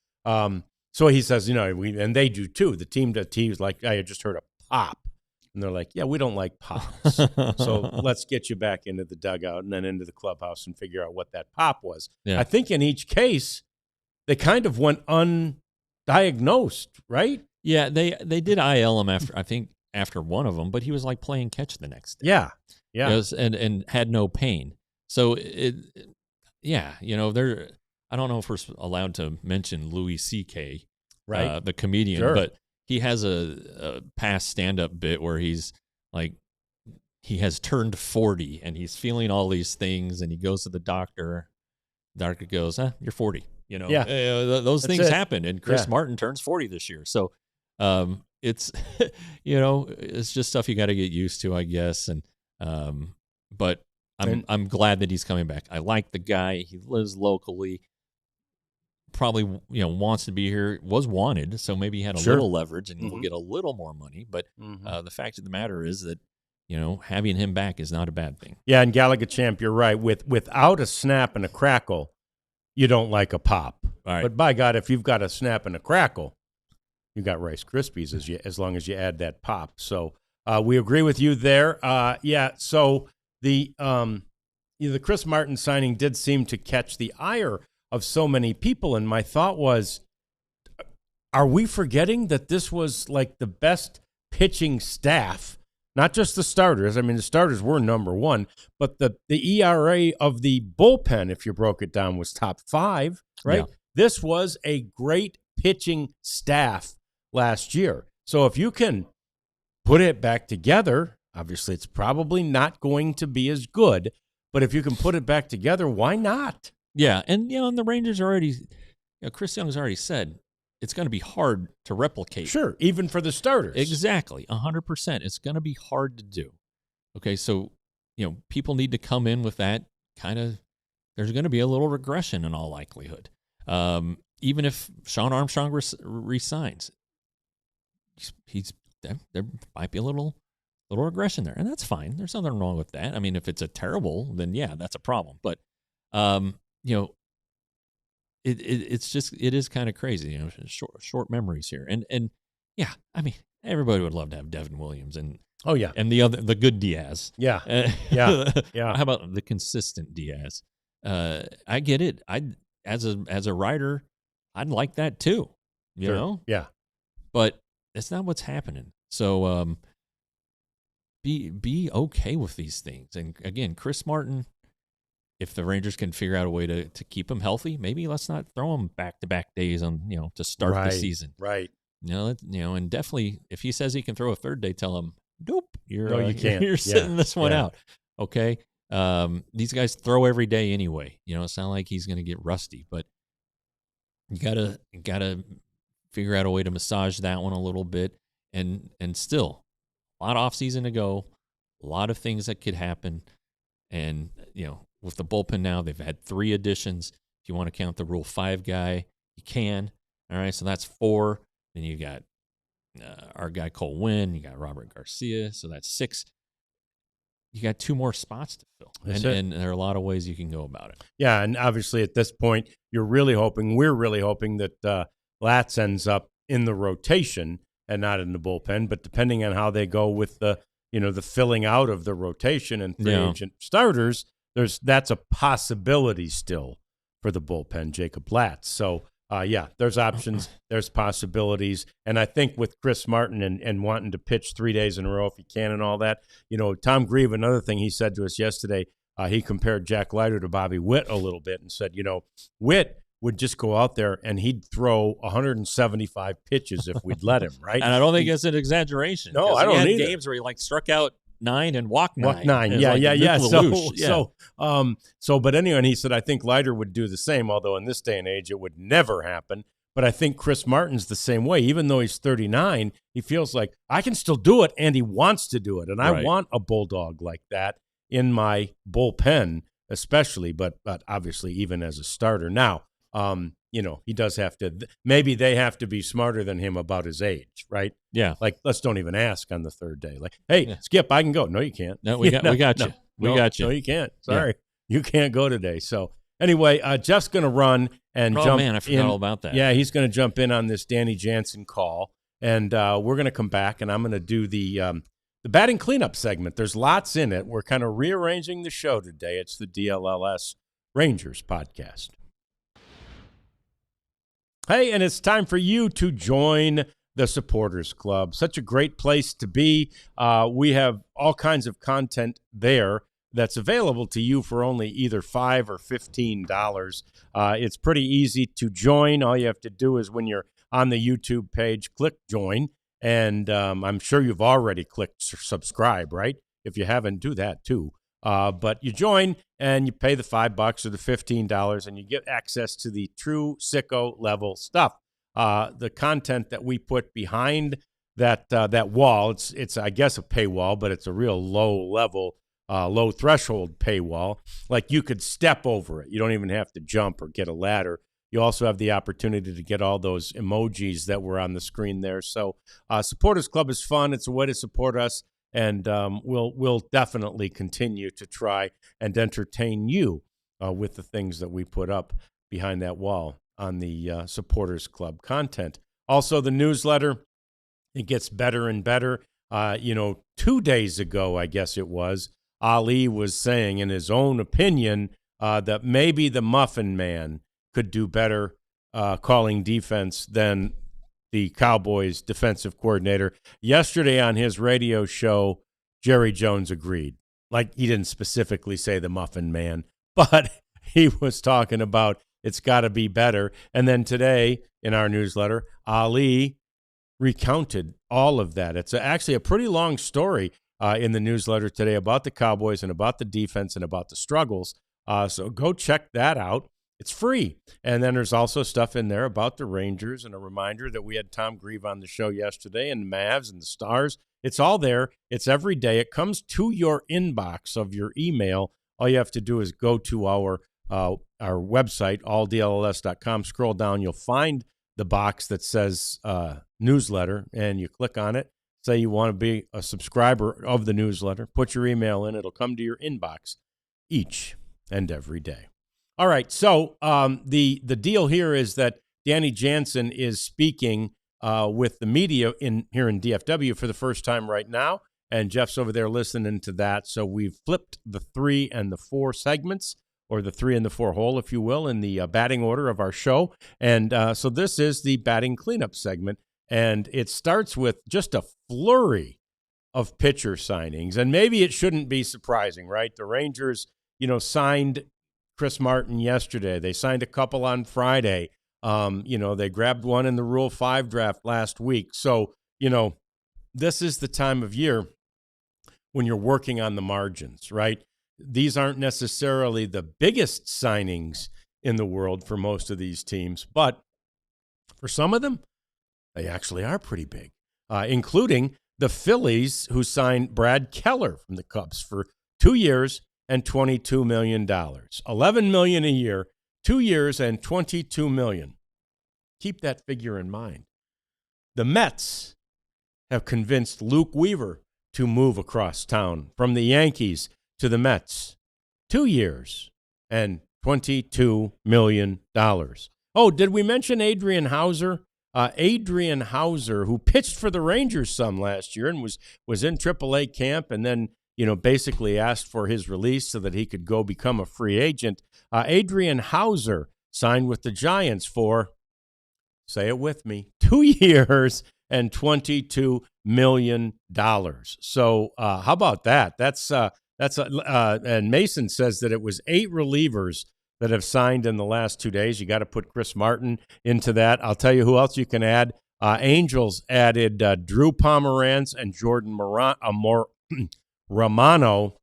[SPEAKER 1] he says, and they do too. The team is like, I just heard a pop. And they're like, yeah, we don't like pops. So let's get you back into the dugout and then into the clubhouse and figure out what that pop was.
[SPEAKER 2] Yeah.
[SPEAKER 1] I think in each case, they kind of went undiagnosed, right?
[SPEAKER 2] Yeah, they did IL him after one of them, but he was like playing catch the next day.
[SPEAKER 1] Yeah.
[SPEAKER 2] And had no pain. So there. I don't know if we're allowed to mention Louis C.K.,
[SPEAKER 1] right?
[SPEAKER 2] The comedian,
[SPEAKER 1] sure.
[SPEAKER 2] But he has a past stand-up bit where he's like, he has turned 40 and he's feeling all these things, and he goes to the doctor. The doctor goes, "You're 40."
[SPEAKER 1] Yeah.
[SPEAKER 2] Those things happen, and Chris Martin turns 40 this year. So it's it's just stuff you got to get used to, I guess. And but I'm glad that he's coming back. I like the guy. He lives locally. Probably wants to be here. Was wanted, so maybe he had a little leverage and will get a little more money. But the fact of the matter is that having him back is not a bad thing.
[SPEAKER 1] Yeah, and Gallagher Champ, you're right. Without a snap and a crackle, you don't like a pop.
[SPEAKER 2] All right.
[SPEAKER 1] But by God, if you've got a snap and a crackle, you got Rice Krispies as long as you add that pop. So we agree with you there. So the Chris Martin signing did seem to catch the ire of so many people, and my thought was, are we forgetting that this was like the best pitching staff? Not just the starters. I mean, the starters were number one, but the ERA of the bullpen, if you broke it down, was top 5, right?
[SPEAKER 2] Yeah.
[SPEAKER 1] This was a great pitching staff last year. So if you can put it back together, obviously it's probably not going to be as good, but if you can put it back together, why not?
[SPEAKER 2] Yeah, and and the Rangers already, Chris Young's already said it's going to be hard to replicate.
[SPEAKER 1] Sure, even for the starters.
[SPEAKER 2] Exactly, 100%. It's going to be hard to do. Okay, so people need to come in with that kind of. There's going to be a little regression in all likelihood. Even if Sean Armstrong resigns, there might be a little regression there, and that's fine. There's nothing wrong with that. I mean, if it's a terrible, then yeah, that's a problem. But it is kind of crazy, short memories here. And yeah, I mean, everybody would love to have Devin Williams and the good Diaz.
[SPEAKER 1] Yeah.
[SPEAKER 2] How about the consistent Diaz? I get it. As a writer, I'd like that too, you know?
[SPEAKER 1] Yeah.
[SPEAKER 2] But it's not what's happening. So be okay with these things. And again, Chris Martin, if the Rangers can figure out a way to keep him healthy, maybe let's not throw him back-to-back days on to start the season.
[SPEAKER 1] Right.
[SPEAKER 2] And definitely if he says he can throw a third day, tell him, nope, you can't. You're sitting this one out. Okay. These guys throw every day anyway. It's not like he's going to get rusty, but you gotta figure out a way to massage that one a little bit. And still, a lot of offseason to go, a lot of things that could happen. And, with the bullpen now, they've had 3 additions. If you want to count the Rule 5 guy, you can. All right, so that's 4. Then you got our guy Cole Winn. You got Robert Garcia, so that's 6. You got 2 more spots to fill. And there are a lot of ways you can go about it.
[SPEAKER 1] Yeah, and obviously at this point, we're really hoping that Latz ends up in the rotation and not in the bullpen. But depending on how they go with the filling out of the rotation and free agent starters, that's a possibility still for the bullpen, Jacob Latz. So, there's options, there's possibilities. And I think with Chris Martin and wanting to pitch 3 days in a row if he can and all that, Tom Grieve, another thing he said to us yesterday, he compared Jack Leiter to Bobby Witt a little bit and said, Witt would just go out there and he'd throw 175 pitches if we'd let him, right?
[SPEAKER 2] And I don't think it's an exaggeration.
[SPEAKER 1] No, I don't either.
[SPEAKER 2] He had games where he struck out 9 and walked 9.
[SPEAKER 1] Walked 9, yeah. But anyway, and he said, I think Leiter would do the same, although in this day and age it would never happen. But I think Chris Martin's the same way. Even though he's 39, he feels like I can still do it, and he wants to do it. And I want a bulldog like that in my bullpen, especially, but obviously even as a starter. Now, he does have to. Maybe they have to be smarter than him about his age, right?
[SPEAKER 2] Yeah.
[SPEAKER 1] Like, let's don't even ask on the third day. Like, hey,
[SPEAKER 2] Yeah.
[SPEAKER 1] Skip, I can go. No, you can't.
[SPEAKER 2] No, we got you. We got you.
[SPEAKER 1] No, you can't. Sorry, you can't go today. So anyway, Jeff's going to run and jump.
[SPEAKER 2] Oh man, I forgot all about that.
[SPEAKER 1] Yeah, he's going to jump in on this Danny Jansen call, and we're going to come back, and I'm going to do the batting cleanup segment. There's lots in it. We're kind of rearranging the show today. It's the DLLS Rangers podcast. Hey, and it's time for you to join the Supporters Club. Such a great place to be. We have all kinds of content there that's available to you for only either $5 or $15. It's pretty easy to join. All you have to do is when you're on the YouTube page, click join. And I'm sure you've already clicked subscribe, right? If you haven't, do that too. But you join and you pay the $5 or the $15 and you get access to the true sicko level stuff. The content that we put behind that wall, it's I guess a paywall, but it's a real low level, low threshold paywall. Like you could step over it. You don't even have to jump or get a ladder. You also have the opportunity to get all those emojis that were on the screen there. So Supporters Club is fun. It's a way to support us. And we'll definitely continue to try and entertain you with the things that we put up behind that wall on the Supporters Club content. Also, the newsletter, it gets better and better. 2 days ago, I guess it was, Ali was saying in his own opinion that maybe the Muffin Man could do better calling defense than the Cowboys defensive coordinator. Yesterday on his radio show, Jerry Jones agreed. Like, he didn't specifically say the Muffin Man, but he was talking about it's got to be better. And then today in our newsletter, Ali recounted all of that. It's actually a pretty long story in the newsletter today about the Cowboys and about the defense and about the struggles. So go check that out. It's free. And then there's also stuff in there about the Rangers and a reminder that we had Tom Grieve on the show yesterday and the Mavs and the Stars. It's all there. It's every day. It comes to your inbox of your email. All you have to do is go to our website, alldlls.com. Scroll down. You'll find the box that says newsletter, and you click on it. Say you want to be a subscriber of the newsletter. Put your email in. It'll come to your inbox each and every day. All right, so the deal here is that Danny Jansen is speaking with the media here in DFW for the first time right now, and Jeff's over there listening to that. So we've flipped the 3 and the 4 segments, or the 3 and the 4 hole, if you will, in the batting order of our show. And so this is the batting cleanup segment, and it starts with just a flurry of pitcher signings. And maybe it shouldn't be surprising, right? The Rangers, signed Chris Martin yesterday. They signed a couple on Friday. They grabbed one in the Rule 5 draft last week. So, this is the time of year when you're working on the margins, right? These aren't necessarily the biggest signings in the world for most of these teams, but for some of them, they actually are pretty big, including the Phillies, who signed Brad Keller from the Cubs for 2 years and $22 million. $11 million a year, 2 years and $22 million. Keep that figure in mind. The Mets have convinced Luke Weaver to move across town from the Yankees to the Mets. 2 years and $22 million. Oh, did we mention Adrian Hauser? Adrian Hauser, who pitched for the Rangers some last year and was in AAA camp and then basically asked for his release so that he could go become a free agent. Adrian Hauser signed with the Giants for, say it with me, 2 years and $22 million. So how about that? And Mason says that it was 8 relievers that have signed in the last 2 days. You got to put Chris Martin into that. I'll tell you who else you can add. Angels added Drew Pomeranz and Jordan Romano.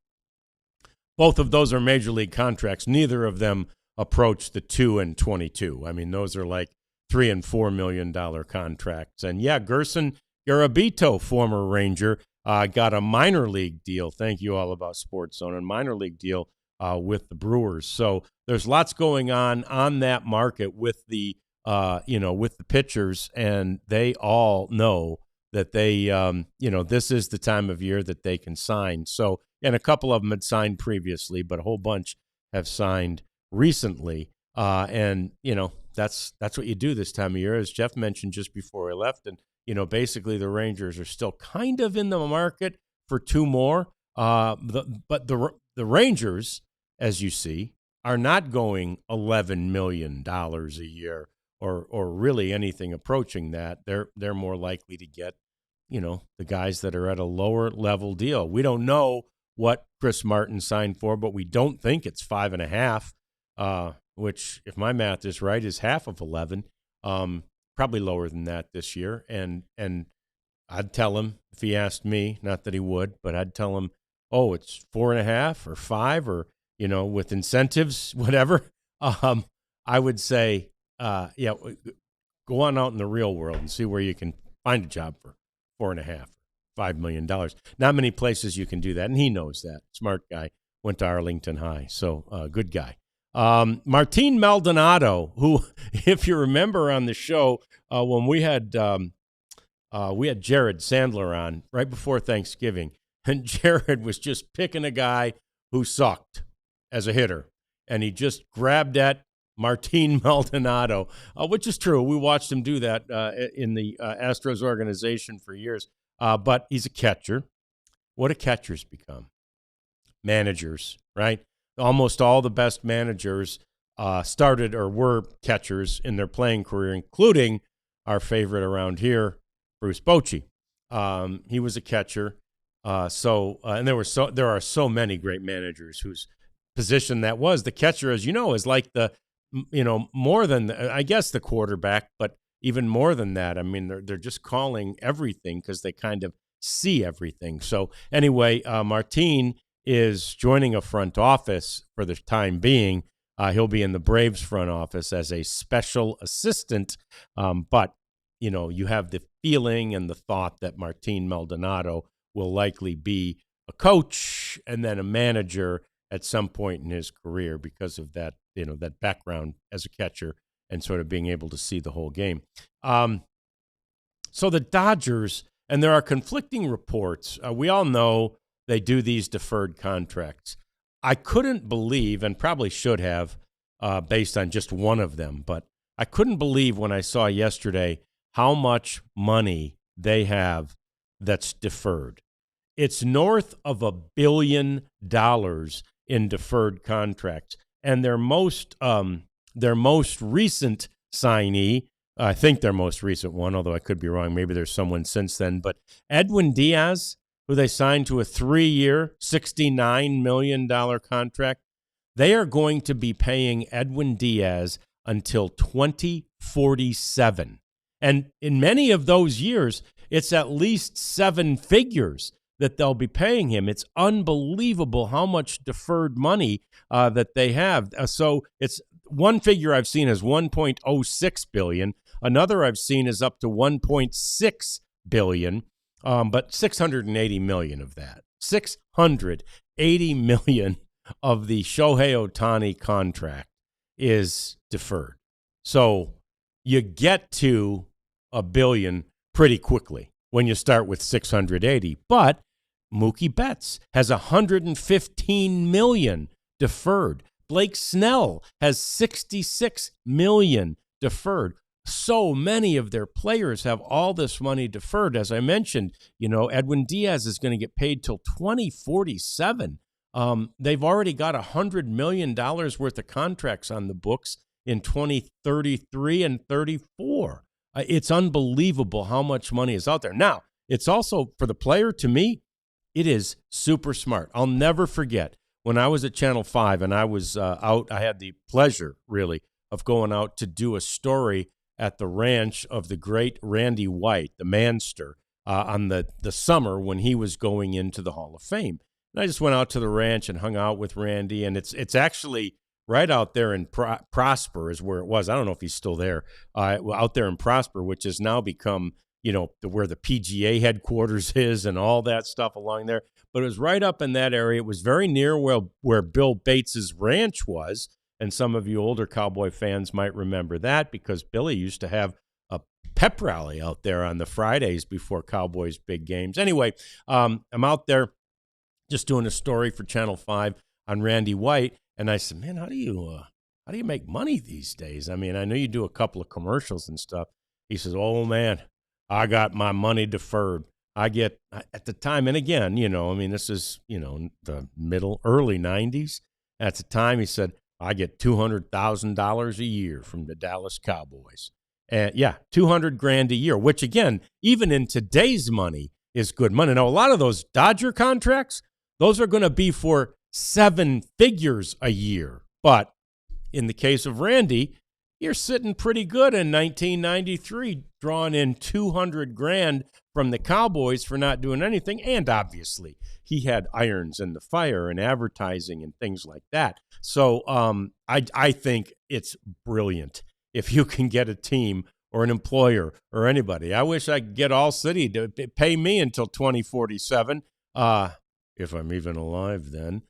[SPEAKER 1] Both of those are major league contracts. Neither of them approach the 2 and 22. I mean, those are like $3 and $4 million contracts. And yeah, Gerson Garabito, former Ranger, got a minor league deal. Thank you, All About Sports Zone. A minor league deal with the Brewers. So there's lots going on that market with the with the pitchers, and they all know that they this is the time of year that they can sign. So, and a couple of them had signed previously, but a whole bunch have signed recently. And that's what you do this time of year, as Jeff mentioned just before he left. And basically the Rangers are still kind of in the market for two more. But the Rangers, as you see, are not going $11 million a year or really anything approaching that. They're more likely to get, the guys that are at a lower level deal. We don't know what Chris Martin signed for, but we don't think it's 5.5, which, if my math is right, is half of 11. Probably lower than that this year. And I'd tell him, if he asked me, not that he would, but I'd tell him, oh, it's 4.5 or 5 or, with incentives, whatever. I would say, go on out in the real world and see where you can find a job for 4.5, $5 million. Not many places you can do that, and he knows that. Smart guy, went to Arlington High, so good guy. Martin Maldonado, who, if you remember on the show, when we had Jared Sandler on right before Thanksgiving, and Jared was just picking a guy who sucked as a hitter, and he just grabbed at Martin Maldonado, which is true. We watched him do that in the Astros organization for years. But he's a catcher. What do catchers become? Managers, right? Almost all the best managers started or were catchers in their playing career, including our favorite around here, Bruce Bochy. He was a catcher. And there are so many great managers whose position that was. The catcher, as you know, is like the more than, I guess, the quarterback, but even more than that. I mean, they're just calling everything because they kind of see everything. So anyway, Martin is joining a front office for the time being. He'll be in the Braves front office as a special assistant. But, you have the feeling and the thought that Martin Maldonado will likely be a coach and then a manager at some point in his career because of that, that background as a catcher and sort of being able to see the whole game. So the Dodgers, and there are conflicting reports. We all know they do these deferred contracts. I couldn't believe, and probably should have, based on just one of them, but I couldn't believe when I saw yesterday how much money they have that's deferred. It's north of $1 billion in deferred contracts, and their most recent signee, I think their most recent one, although I could be wrong, maybe there's someone since then, but Edwin Diaz, who they signed to a 3-year, $69 million contract, they are going to be paying Edwin Diaz until 2047. And in many of those years, it's at least 7 figures that they'll be paying him. It's unbelievable how much deferred money that they have. So it's one figure I've seen is $1.06 billion. Another I've seen is up to $1.6 billion, but $680 million of that. $680 million of the Shohei Ohtani contract is deferred. So you get to $1 billion pretty quickly when you start with 680. But Mookie Betts has $115 million deferred. Blake Snell has $66 million deferred. So many of their players have all this money deferred. As I mentioned, Edwin Diaz is going to get paid till 2047. They've already got $100 million worth of contracts on the books in 2033 and 34. It's unbelievable how much money is out there. Now, it's also, for the player, to me, it is super smart. I'll never forget when I was at Channel 5 and I was out, I had the pleasure, really, of going out to do a story at the ranch of the great Randy White, the Manster, on the summer when he was going into the Hall of Fame. And I just went out to the ranch and hung out with Randy, and it's actually right out there in Prosper is where it was. I don't know if he's still there, out there in Prosper, which has now become where the PGA headquarters is and all that stuff along there. But it was right up in that area. It was very near where Bill Bates's ranch was. And some of you older Cowboy fans might remember that because Billy used to have a pep rally out there on the Fridays before Cowboys' big games. Anyway, I'm out there just doing a story for Channel 5 on Randy White. And I said, man, how do you make money these days? I mean, I know you do a couple of commercials and stuff. He says, oh, man, I got my money deferred. I get at the time, and again, this is, the early 90s. At the time, he said, I get $200,000 a year from the Dallas Cowboys. And yeah, $200,000 a year, which again, even in today's money is good money. Now, a lot of those Dodger contracts, those are going to be for 7 figures a year. But in the case of Randy, you're sitting pretty good in 1993, drawing in $200,000 from the Cowboys for not doing anything. And obviously, he had irons in the fire and advertising and things like that. So I think it's brilliant if you can get a team or an employer or anybody. I wish I could get ALLCITY to pay me until 2047, if I'm even alive then.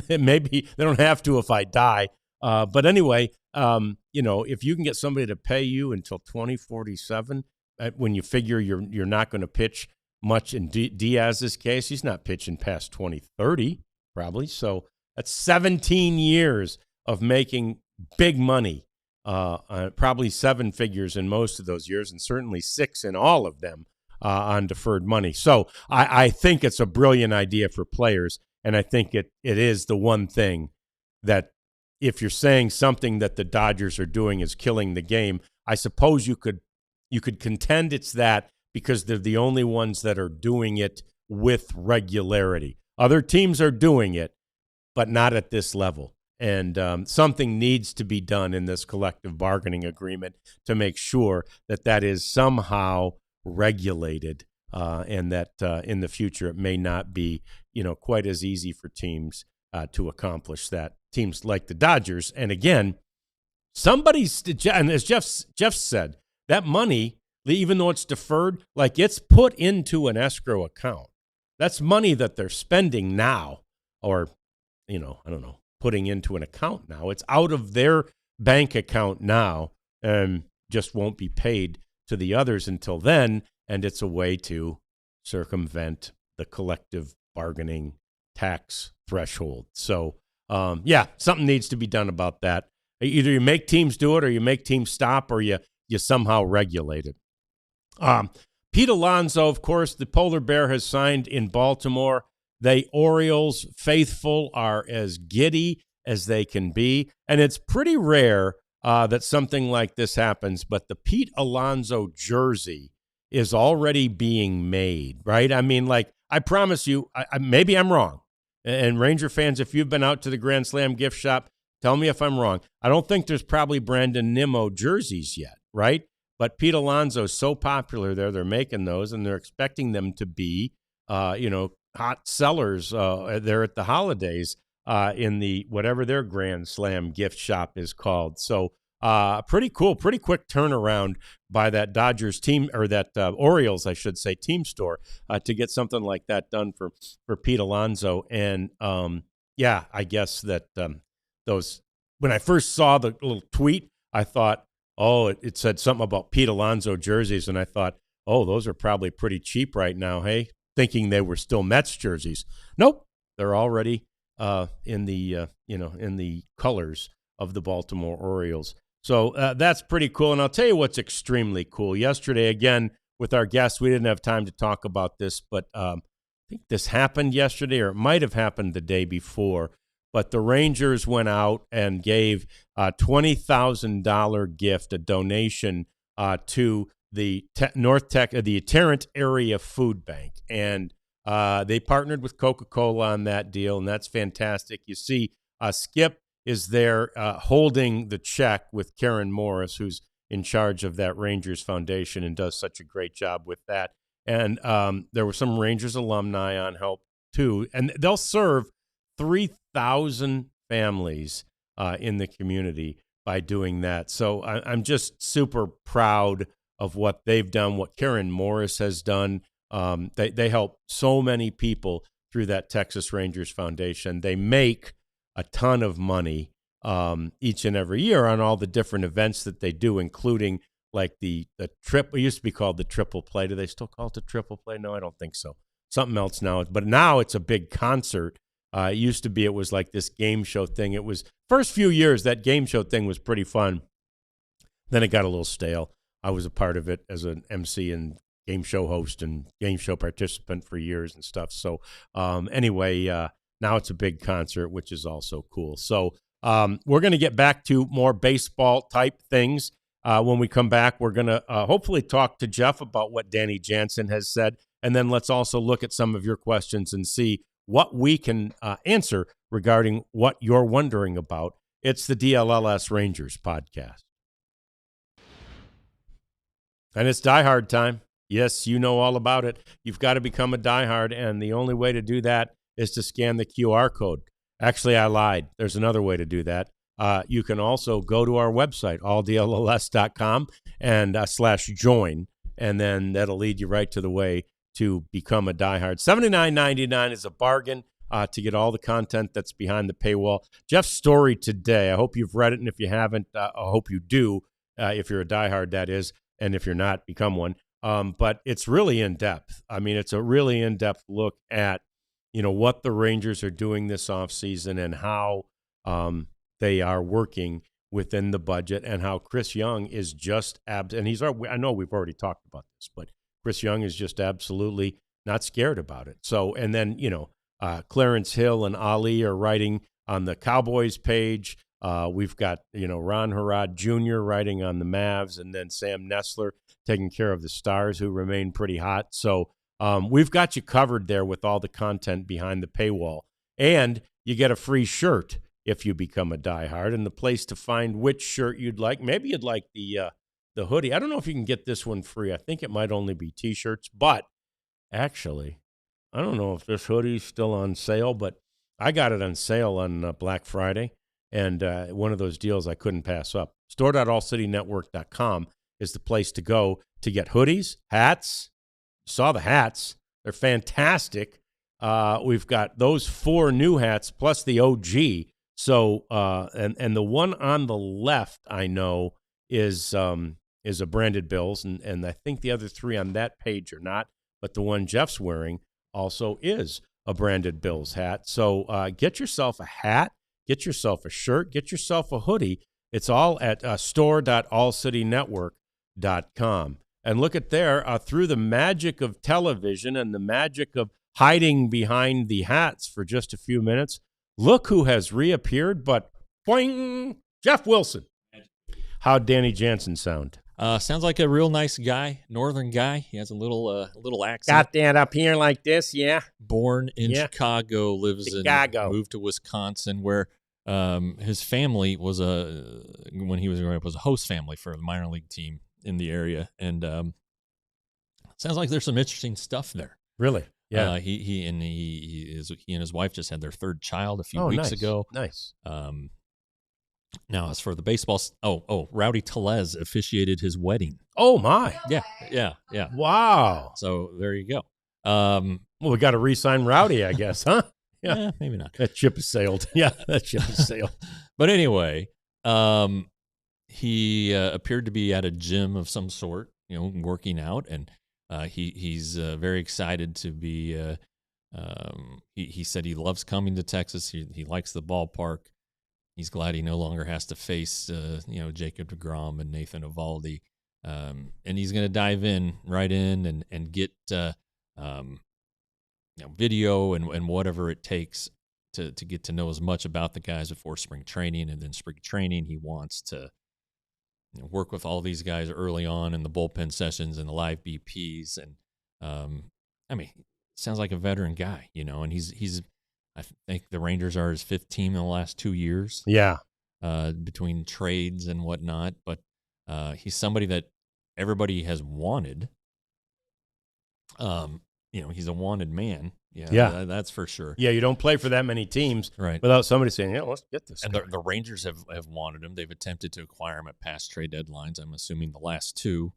[SPEAKER 1] Maybe they don't have to if I die. But anyway, if you can get somebody to pay you until 2047, when you figure you're not going to pitch much in Diaz's case, he's not pitching past 2030 probably. So that's 17 years of making big money, probably 7 figures in most of those years, and certainly 6 in all of them on deferred money. So I think it's a brilliant idea for players, and I think it is the one thing that, if you're saying something that the Dodgers are doing is killing the game, I suppose you could contend it's that because they're the only ones that are doing it with regularity. Other teams are doing it, but not at this level. And something needs to be done in this collective bargaining agreement to make sure that is somehow regulated, and that in the future it may not be quite as easy for teams to accomplish that. Teams like the Dodgers. And again, and as Jeff said, that money, even though it's deferred, like it's put into an escrow account. That's money that they're spending now, or, I don't know, putting into an account now. It's out of their bank account now and just won't be paid to the others until then. And it's a way to circumvent the collective bargaining tax threshold. So, something needs to be done about that. Either you make teams do it, or you make teams stop, or you somehow regulate it. Pete Alonso, of course, the polar bear has signed in Baltimore. The Orioles faithful are as giddy as they can be, and it's pretty rare that something like this happens, but the Pete Alonso jersey is already being made, right? I mean, like, I promise you, maybe I'm wrong. And Ranger fans, if you've been out to the Grand Slam gift shop, tell me if I'm wrong. I don't think there's probably Brandon Nimmo jerseys yet, right? But Pete Alonso is so popular there, they're making those, and they're expecting them to be, hot sellers there at the holidays in the whatever their Grand Slam gift shop is called. So pretty cool, pretty quick turnaround by that Dodgers team, or that Orioles, I should say, team store to get something like that done for Pete Alonso. And I guess that when I first saw the little tweet, I thought, oh, it said something about Pete Alonso jerseys, and I thought, oh, those are probably pretty cheap right now, hey? Thinking they were still Mets jerseys. Nope, they're already in the colors of the Baltimore Orioles. So that's pretty cool. And I'll tell you what's extremely cool. Yesterday, again, with our guests, we didn't have time to talk about this, but I think this happened yesterday, or it might have happened the day before. But the Rangers went out and gave a $20,000 gift, a donation to the the Tarrant Area Food Bank. And they partnered with Coca-Cola on that deal, and that's fantastic. You see Skip is there holding the check with Karen Morris, who's in charge of that Rangers Foundation and does such a great job with that. And there were some Rangers alumni on help, too. And they'll serve 3,000 families in the community by doing that. So I'm just super proud of what they've done, what Karen Morris has done. They help so many people through that Texas Rangers Foundation. They make a ton of money each and every year on all the different events that they do, including like the trip. It used to be called the Triple Play. Do they still call it the Triple Play? No, I don't think so. Something else now. But now it's a big concert. It used to be it was like this game show thing. It was first few years that game show thing was pretty fun. Then it got a little stale. I was a part of it as an MC and game show host and game show participant for years and stuff. So anyway, now it's a big concert, which is also cool. So we're going to get back to more baseball type things. When we come back, we're going to hopefully talk to Jeff about what Danny Jansen has said. And then let's also look at some of your questions and see what we can answer regarding what you're wondering about. It's the DLLS Rangers podcast. And it's diehard time. Yes, you know all about it. You've got to become a diehard, and the only way to do that is to scan the QR code. Actually, I lied. There's another way to do that. You can also go to our website, alldlls.com, and /join, and then that'll lead you right to the way to become a diehard. $79.99 is a bargain to get all the content that's behind the paywall. Jeff's story today, I hope you've read it, and if you haven't, I hope you do, if you're a diehard, that is, and if you're not, become one. But it's really in-depth. I mean, it's a really in-depth look at, what the Rangers are doing this offseason and how they are working within the budget and how Chris Young is just and I know we've already talked about this, but Chris Young is just absolutely not scared about it. So, and then, Clarence Hill and Ali are writing on the Cowboys page. We've got, Ron Harrod Jr. writing on the Mavs, and then Sam Nessler taking care of the Stars, who remain pretty hot. So we've got you covered there with all the content behind the paywall. And you get a free shirt if you become a diehard. And the place to find which shirt you'd like, maybe you'd like the hoodie. I don't know if you can get this one free. I think it might only be T-shirts. But actually, I don't know if this hoodie's still on sale, but I got it on sale on Black Friday. And one of those deals I couldn't pass up. Store.allcitynetwork.com is the place to go to get hoodies, hats. You saw the hats. They're fantastic. We've got those 4 new hats plus the OG. So, and the one on the left, I know, is a branded Bills. And I think the other 3 on that page are not. But the one Jeff's wearing also is a branded Bills hat. So get yourself a hat. Get yourself a shirt. Get yourself a hoodie. It's all at store.allcitynetwork.com. And look at there, through the magic of television and the magic of hiding behind the hats for just a few minutes, look who has reappeared, but boing, Jeff Wilson. How'd Danny Jansen sound?
[SPEAKER 2] Sounds like a real nice guy, northern guy. He has a little accent.
[SPEAKER 1] Got that up here like this, yeah.
[SPEAKER 2] Born in Chicago, moved to Wisconsin, where his family was when he was growing up, was a host family for the minor league team in the area, and sounds like there's some interesting stuff there.
[SPEAKER 1] Really? Yeah.
[SPEAKER 2] He and his wife just had their 3rd child a few weeks ago.
[SPEAKER 1] Nice.
[SPEAKER 2] Now, as for the baseball, Rowdy Tellez officiated his wedding.
[SPEAKER 1] Oh my!
[SPEAKER 2] Yeah.
[SPEAKER 1] Wow.
[SPEAKER 2] So there you go.
[SPEAKER 1] Well, we got to re-sign Rowdy, I guess, huh?
[SPEAKER 2] Yeah, maybe not.
[SPEAKER 1] That ship has sailed. Yeah, that ship has sailed.
[SPEAKER 2] But anyway, he appeared to be at a gym of some sort, working out, and he's very excited to be. He said he loves coming to Texas. He likes the ballpark. He's glad he no longer has to face, Jacob deGrom and Nathan Eovaldi. And he's going to dive right in and get, video and whatever it takes to get to know as much about the guys before spring training. And then spring training, he wants to work with all these guys early on in the bullpen sessions and the live BPs. And, sounds like a veteran guy, and he's I think the Rangers are his 5th team in the last 2 years.
[SPEAKER 1] Yeah.
[SPEAKER 2] Between trades and whatnot. But he's somebody that everybody has wanted. He's a wanted man. Yeah. That's for sure.
[SPEAKER 1] Yeah, you don't play for that many teams
[SPEAKER 2] right.
[SPEAKER 1] without somebody saying, yeah, let's get this
[SPEAKER 2] And
[SPEAKER 1] guy.
[SPEAKER 2] the Rangers have wanted him. They've attempted to acquire him at past trade deadlines. I'm assuming the last 2.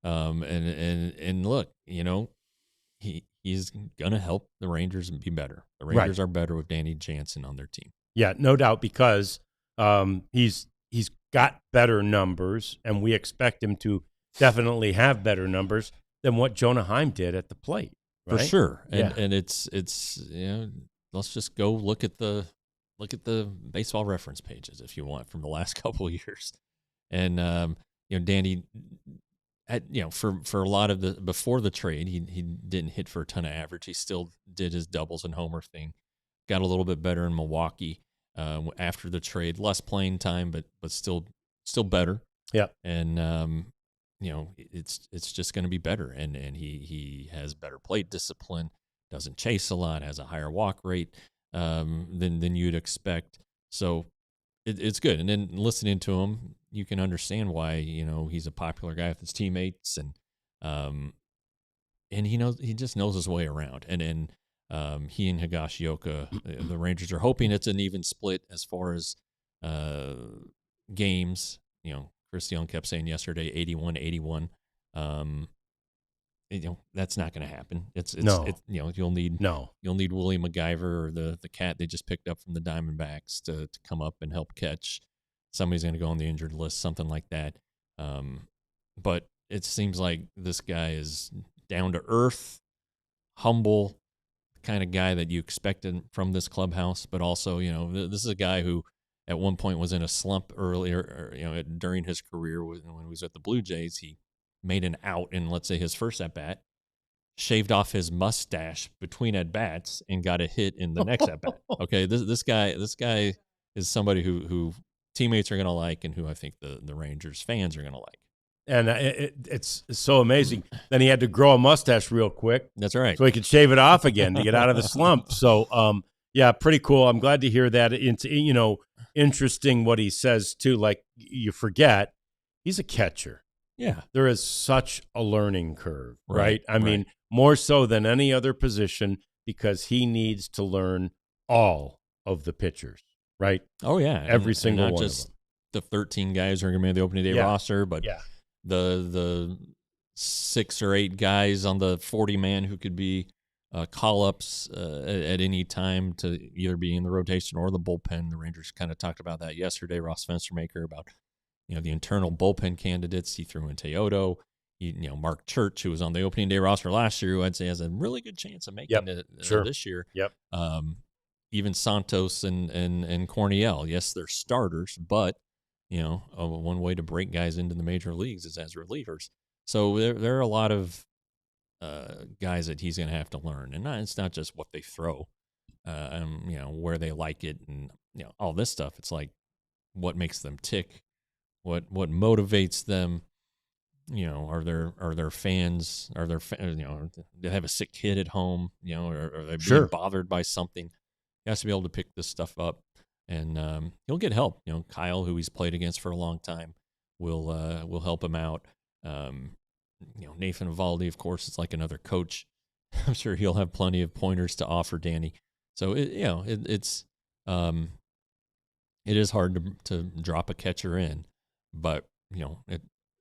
[SPEAKER 2] And look, he's gonna help the Rangers be better. The Rangers are better with Danny Jansen on their team.
[SPEAKER 1] Yeah, no doubt, because he's got better numbers, and we expect him to definitely have better numbers than what Jonah Heim did at the plate. Right?
[SPEAKER 2] For sure.
[SPEAKER 1] Yeah.
[SPEAKER 2] And it's let's just go look at the baseball reference pages if you want from the last couple of years. And Danny for a lot of the before the trade, he didn't hit for a ton of average. He still did his doubles and homer thing. Got a little bit better in Milwaukee after the trade. Less playing time, but still better.
[SPEAKER 1] Yeah.
[SPEAKER 2] And it's just going to be better. And he has better plate discipline, doesn't chase a lot, has a higher walk rate than you'd expect. So it's good. And then listening to him, you can understand why, he's a popular guy with his teammates, and he just knows his way around. And then he and Higashioka, the Rangers are hoping it's an even split as far as games. Chris Young kept saying yesterday 81-81. That's not going to happen. You'll need Willie MacGyver or the cat they just picked up from the Diamondbacks to come up and help catch. Somebody's going to go on the injured list, something like that. But it seems like this guy is down to earth, humble, kind of guy that you expected from this clubhouse. But also, this is a guy who at one point was in a slump earlier, during his career when he was at the Blue Jays. He made an out in, let's say, his first at bat, shaved off his mustache between at bats, and got a hit in the next at bat. Okay, this guy is somebody who teammates are going to like, and who I think the Rangers fans are going to like.
[SPEAKER 1] And it's so amazing. Then he had to grow a mustache real quick.
[SPEAKER 2] That's right.
[SPEAKER 1] So he could shave it off again to get out of the slump. So, yeah, pretty cool. I'm glad to hear that. It's, interesting what he says, too. Like, you forget, he's a catcher.
[SPEAKER 2] Yeah.
[SPEAKER 1] There is such a learning curve, right? I mean, more so than any other position, because he needs to learn all of the pitchers, right?
[SPEAKER 2] Oh, yeah.
[SPEAKER 1] Every single
[SPEAKER 2] not
[SPEAKER 1] one
[SPEAKER 2] just
[SPEAKER 1] of them.
[SPEAKER 2] The 13 guys who are going to be on the opening day roster, but the 6 or 8 guys on the 40-man who could be call-ups at any time to either be in the rotation or the bullpen. The Rangers kind of talked about that yesterday. Ross Fenstermaker about the internal bullpen candidates. He threw in Teodo. Mark Church, who was on the opening day roster last year, who I'd say has a really good chance of making it this year.
[SPEAKER 1] Yep.
[SPEAKER 2] Even Santos and Corniel. Yes, they're starters, but one way to break guys into the major leagues is as relievers. So there are a lot of guys that he's going to have to learn, and it's not just what they throw, where they like it, and all this stuff. It's like what makes them tick, what motivates them. Are their fans? They have a sick kid at home? Or are they being bothered by something? He has to be able to pick this stuff up, and he'll get help. Kyle, who he's played against for a long time, will help him out. Nathan Eovaldi, of course, is like another coach. I'm sure he'll have plenty of pointers to offer Danny. So it is hard to drop a catcher in, but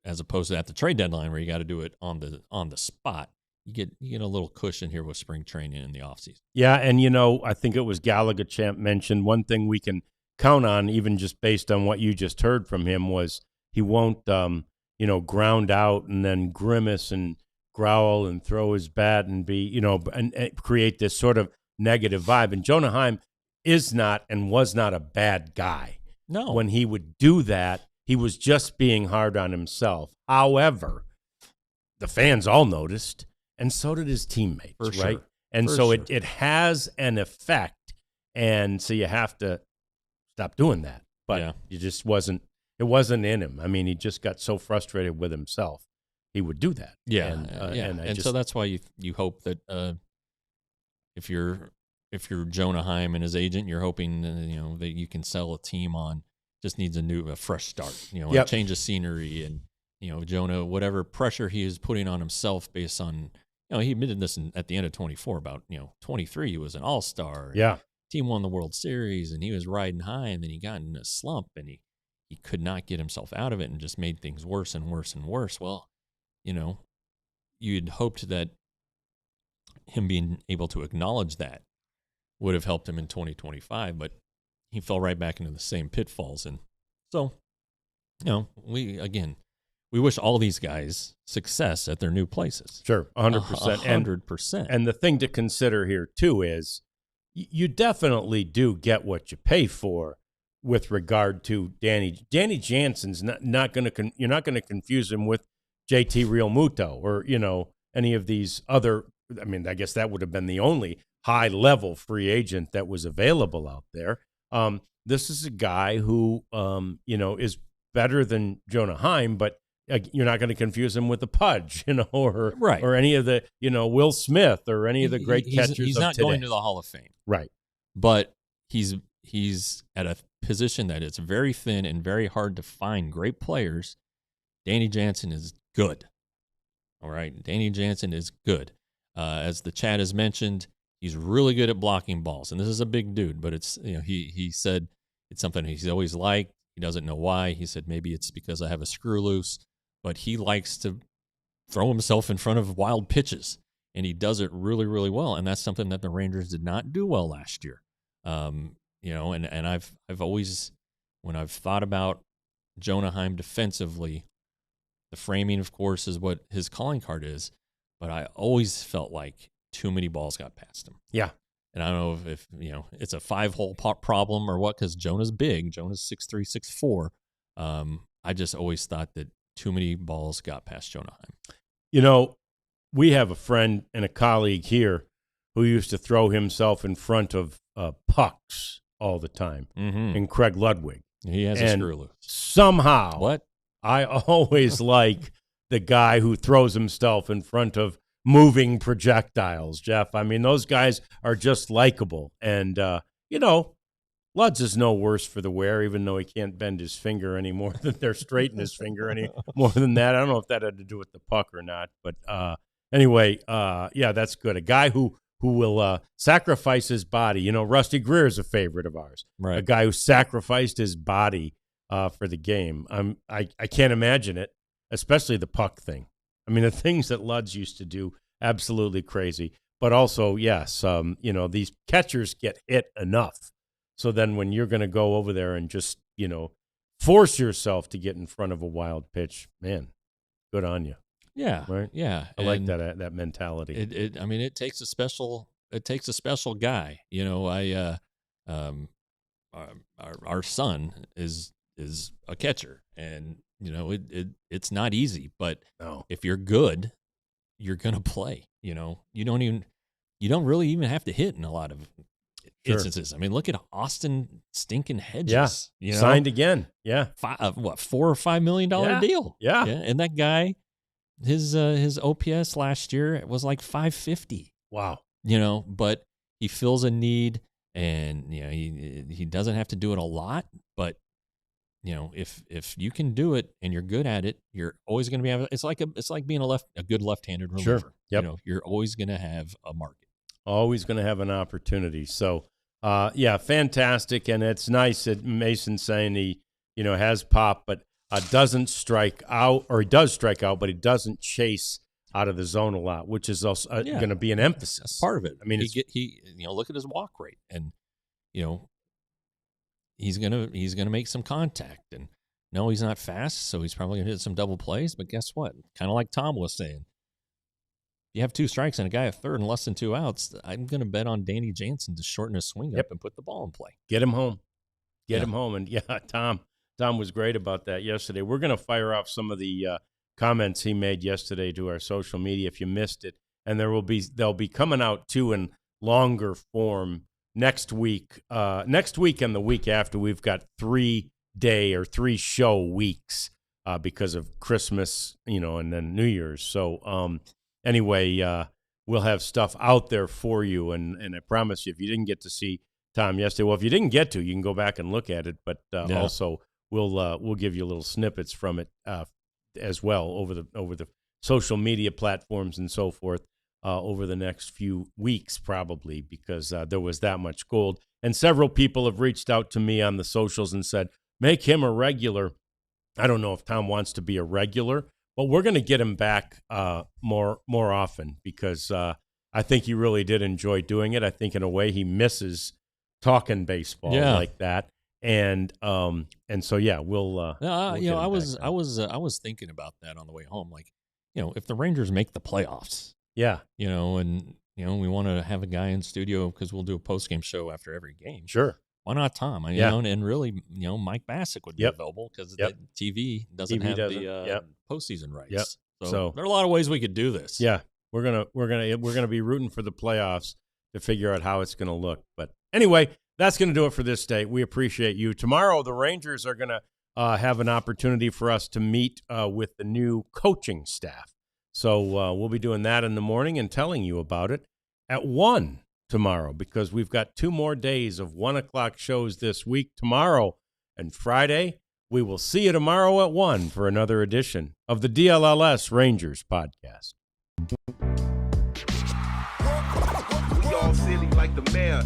[SPEAKER 2] as opposed to at the trade deadline where you got to do it on the spot, you get a little cushion here with spring training in the offseason.
[SPEAKER 1] Yeah, and I think it was Gallagher Champ mentioned one thing we can count on, even just based on what you just heard from him, was he won't ground out and then grimace and growl and throw his bat and be and create this sort of negative vibe. And Jonah Heim is not and was not a bad guy.
[SPEAKER 2] No,
[SPEAKER 1] when he would do that, he was just being hard on himself. However, the fans all noticed, and so did his teammates, right? And so it has an effect, and so you have to stop doing that. But it just wasn't in him. I mean, he just got so frustrated with himself, he would do that.
[SPEAKER 2] Yeah, and so that's why you hope that if you're Jonah Heim and his agent, you're hoping that you can sell a team on. Just needs a fresh start, a change of scenery, and Jonah, whatever pressure he is putting on himself based on, he admitted this at the end of 24 about 23 he was an all-star.
[SPEAKER 1] Yeah,
[SPEAKER 2] team won the World Series and he was riding high, and then he got in a slump and he could not get himself out of it and just made things worse and worse and worse. Well, you'd hoped that him being able to acknowledge that would have helped him in 2025, but he fell right back into the same pitfalls. And so, we wish all these guys success at their new places.
[SPEAKER 1] Sure, 100%.
[SPEAKER 2] 100%.
[SPEAKER 1] And the thing to consider here, too, is you definitely do get what you pay for with regard to Danny. Danny Jansen's not going to you're not going to confuse him with JT Realmuto or, any of these other. I mean, I guess that would have been the only high-level free agent that was available out there. This is a guy who, is better than Jonah Heim, but you're not going to confuse him with the Pudge, or
[SPEAKER 2] right.
[SPEAKER 1] or any of the, Will Smith or any of the great catchers
[SPEAKER 2] He's
[SPEAKER 1] of
[SPEAKER 2] not
[SPEAKER 1] today.
[SPEAKER 2] going to the Hall of Fame.
[SPEAKER 1] Right.
[SPEAKER 2] But he's at a position that it's very thin and very hard to find great players. Danny Jansen is good. All right. Danny Jansen is good. As the chat has mentioned, he's really good at blocking balls. And this is a big dude, but it's, he said it's something he's always liked. He doesn't know why. He said maybe it's because I have a screw loose, but he likes to throw himself in front of wild pitches, and he does it really, really well. And that's something that the Rangers did not do well last year. And I've always, when I've thought about Jonah Heim defensively, the framing, of course, is what his calling card is, but I always felt like too many balls got past him.
[SPEAKER 1] Yeah.
[SPEAKER 2] And I don't know if it's a 5-hole problem or what, because Jonah's big. Jonah's 6'3", 6'4". I just always thought that too many balls got past Jonah Heim.
[SPEAKER 1] We have a friend and a colleague here who used to throw himself in front of pucks all the time, and Craig Ludwig.
[SPEAKER 2] He has a screw loose.
[SPEAKER 1] Somehow,
[SPEAKER 2] what?
[SPEAKER 1] I always like the guy who throws himself in front of moving projectiles, Jeff. I mean, those guys are just likable. And, Luds is no worse for the wear, even though he can't bend his finger any more than they're straighten his finger any more than that. I don't know if that had to do with the puck or not. But anyway, that's good. A guy who will sacrifice his body. Rusty Greer is a favorite of ours.
[SPEAKER 2] Right.
[SPEAKER 1] A guy who sacrificed his body for the game. I can't imagine it, especially the puck thing. I mean, the things that Luds used to do, absolutely crazy. But also, yes, these catchers get hit enough. So then when you're going to go over there and just, force yourself to get in front of a wild pitch, man, good on you.
[SPEAKER 2] Yeah.
[SPEAKER 1] Right?
[SPEAKER 2] Yeah.
[SPEAKER 1] I like that mentality.
[SPEAKER 2] It takes a special guy. Our son is a catcher, and it's not easy, but if you're good, you're going to play. You don't really even have to hit in a lot of instances. I mean, look at Austin stinking Hedges.
[SPEAKER 1] Yeah. Signed again. Yeah.
[SPEAKER 2] $4 or $5 million deal.
[SPEAKER 1] Yeah.
[SPEAKER 2] And that guy, his OPS last year was like 550.
[SPEAKER 1] Wow.
[SPEAKER 2] But he fills a need, and he doesn't have to do it a lot, but if you can do it and you're good at it, you're always going to be. It's like being a good left-handed reliever.
[SPEAKER 1] Sure. Yep.
[SPEAKER 2] You're always going to have a market.
[SPEAKER 1] Always going to have an opportunity. So, fantastic, and it's nice that Mason's saying he, has pop, but doesn't strike out, or he does strike out, but he doesn't chase out of the zone a lot, which is also going to be an emphasis.
[SPEAKER 2] That's part of it.
[SPEAKER 1] I mean,
[SPEAKER 2] he look at his walk rate, and he's gonna make some contact, and no, he's not fast, so he's probably gonna hit some double plays. But guess what? Kind of like Tom was saying, you have 2 strikes and a guy at third and less than 2 outs. I'm gonna bet on Danny Jansen to shorten his swing up and put the ball in play.
[SPEAKER 1] Get him home. Get him home. And Tom was great about that yesterday. We're gonna fire off some of the comments he made yesterday to our social media if you missed it, and they'll be coming out too in longer form next week and the week after. We've got 3-day or 3-show weeks because of Christmas, and then New Year's. So anyway, we'll have stuff out there for you, and I promise you, if you didn't get to see Tom yesterday, well, if you didn't get to, you can go back and look at it, but also we'll give you little snippets from it as well over the social media platforms and so forth over the next few weeks, probably, because there was that much gold. And several people have reached out to me on the socials and said, make him a regular. I don't know if Tom wants to be a regular, But we're going to get him back more often because I think he really did enjoy doing it. I think in a way he misses talking baseball like that. And so we'll
[SPEAKER 2] I was thinking about that on the way home. Like, if the Rangers make the playoffs, and we want to have a guy in studio because we'll do a post game show after every game.
[SPEAKER 1] Sure.
[SPEAKER 2] Why not Tom? And really, Mike Bassick would be available because the TV doesn't have the postseason rights.
[SPEAKER 1] Yep.
[SPEAKER 2] So there are a lot of ways we could do this.
[SPEAKER 1] Yeah, we're gonna be rooting for the playoffs to figure out how it's gonna look. But anyway, that's gonna do it for this day. We appreciate you. Tomorrow, the Rangers are gonna have an opportunity for us to meet with the new coaching staff. So we'll be doing that in the morning and telling you about it at 1 tomorrow, because we've got 2 more days of 1 o'clock shows this week, tomorrow and Friday. We will see you tomorrow at 1 for another edition of the DLLS Rangers podcast.
[SPEAKER 3] We all silly like the mayor.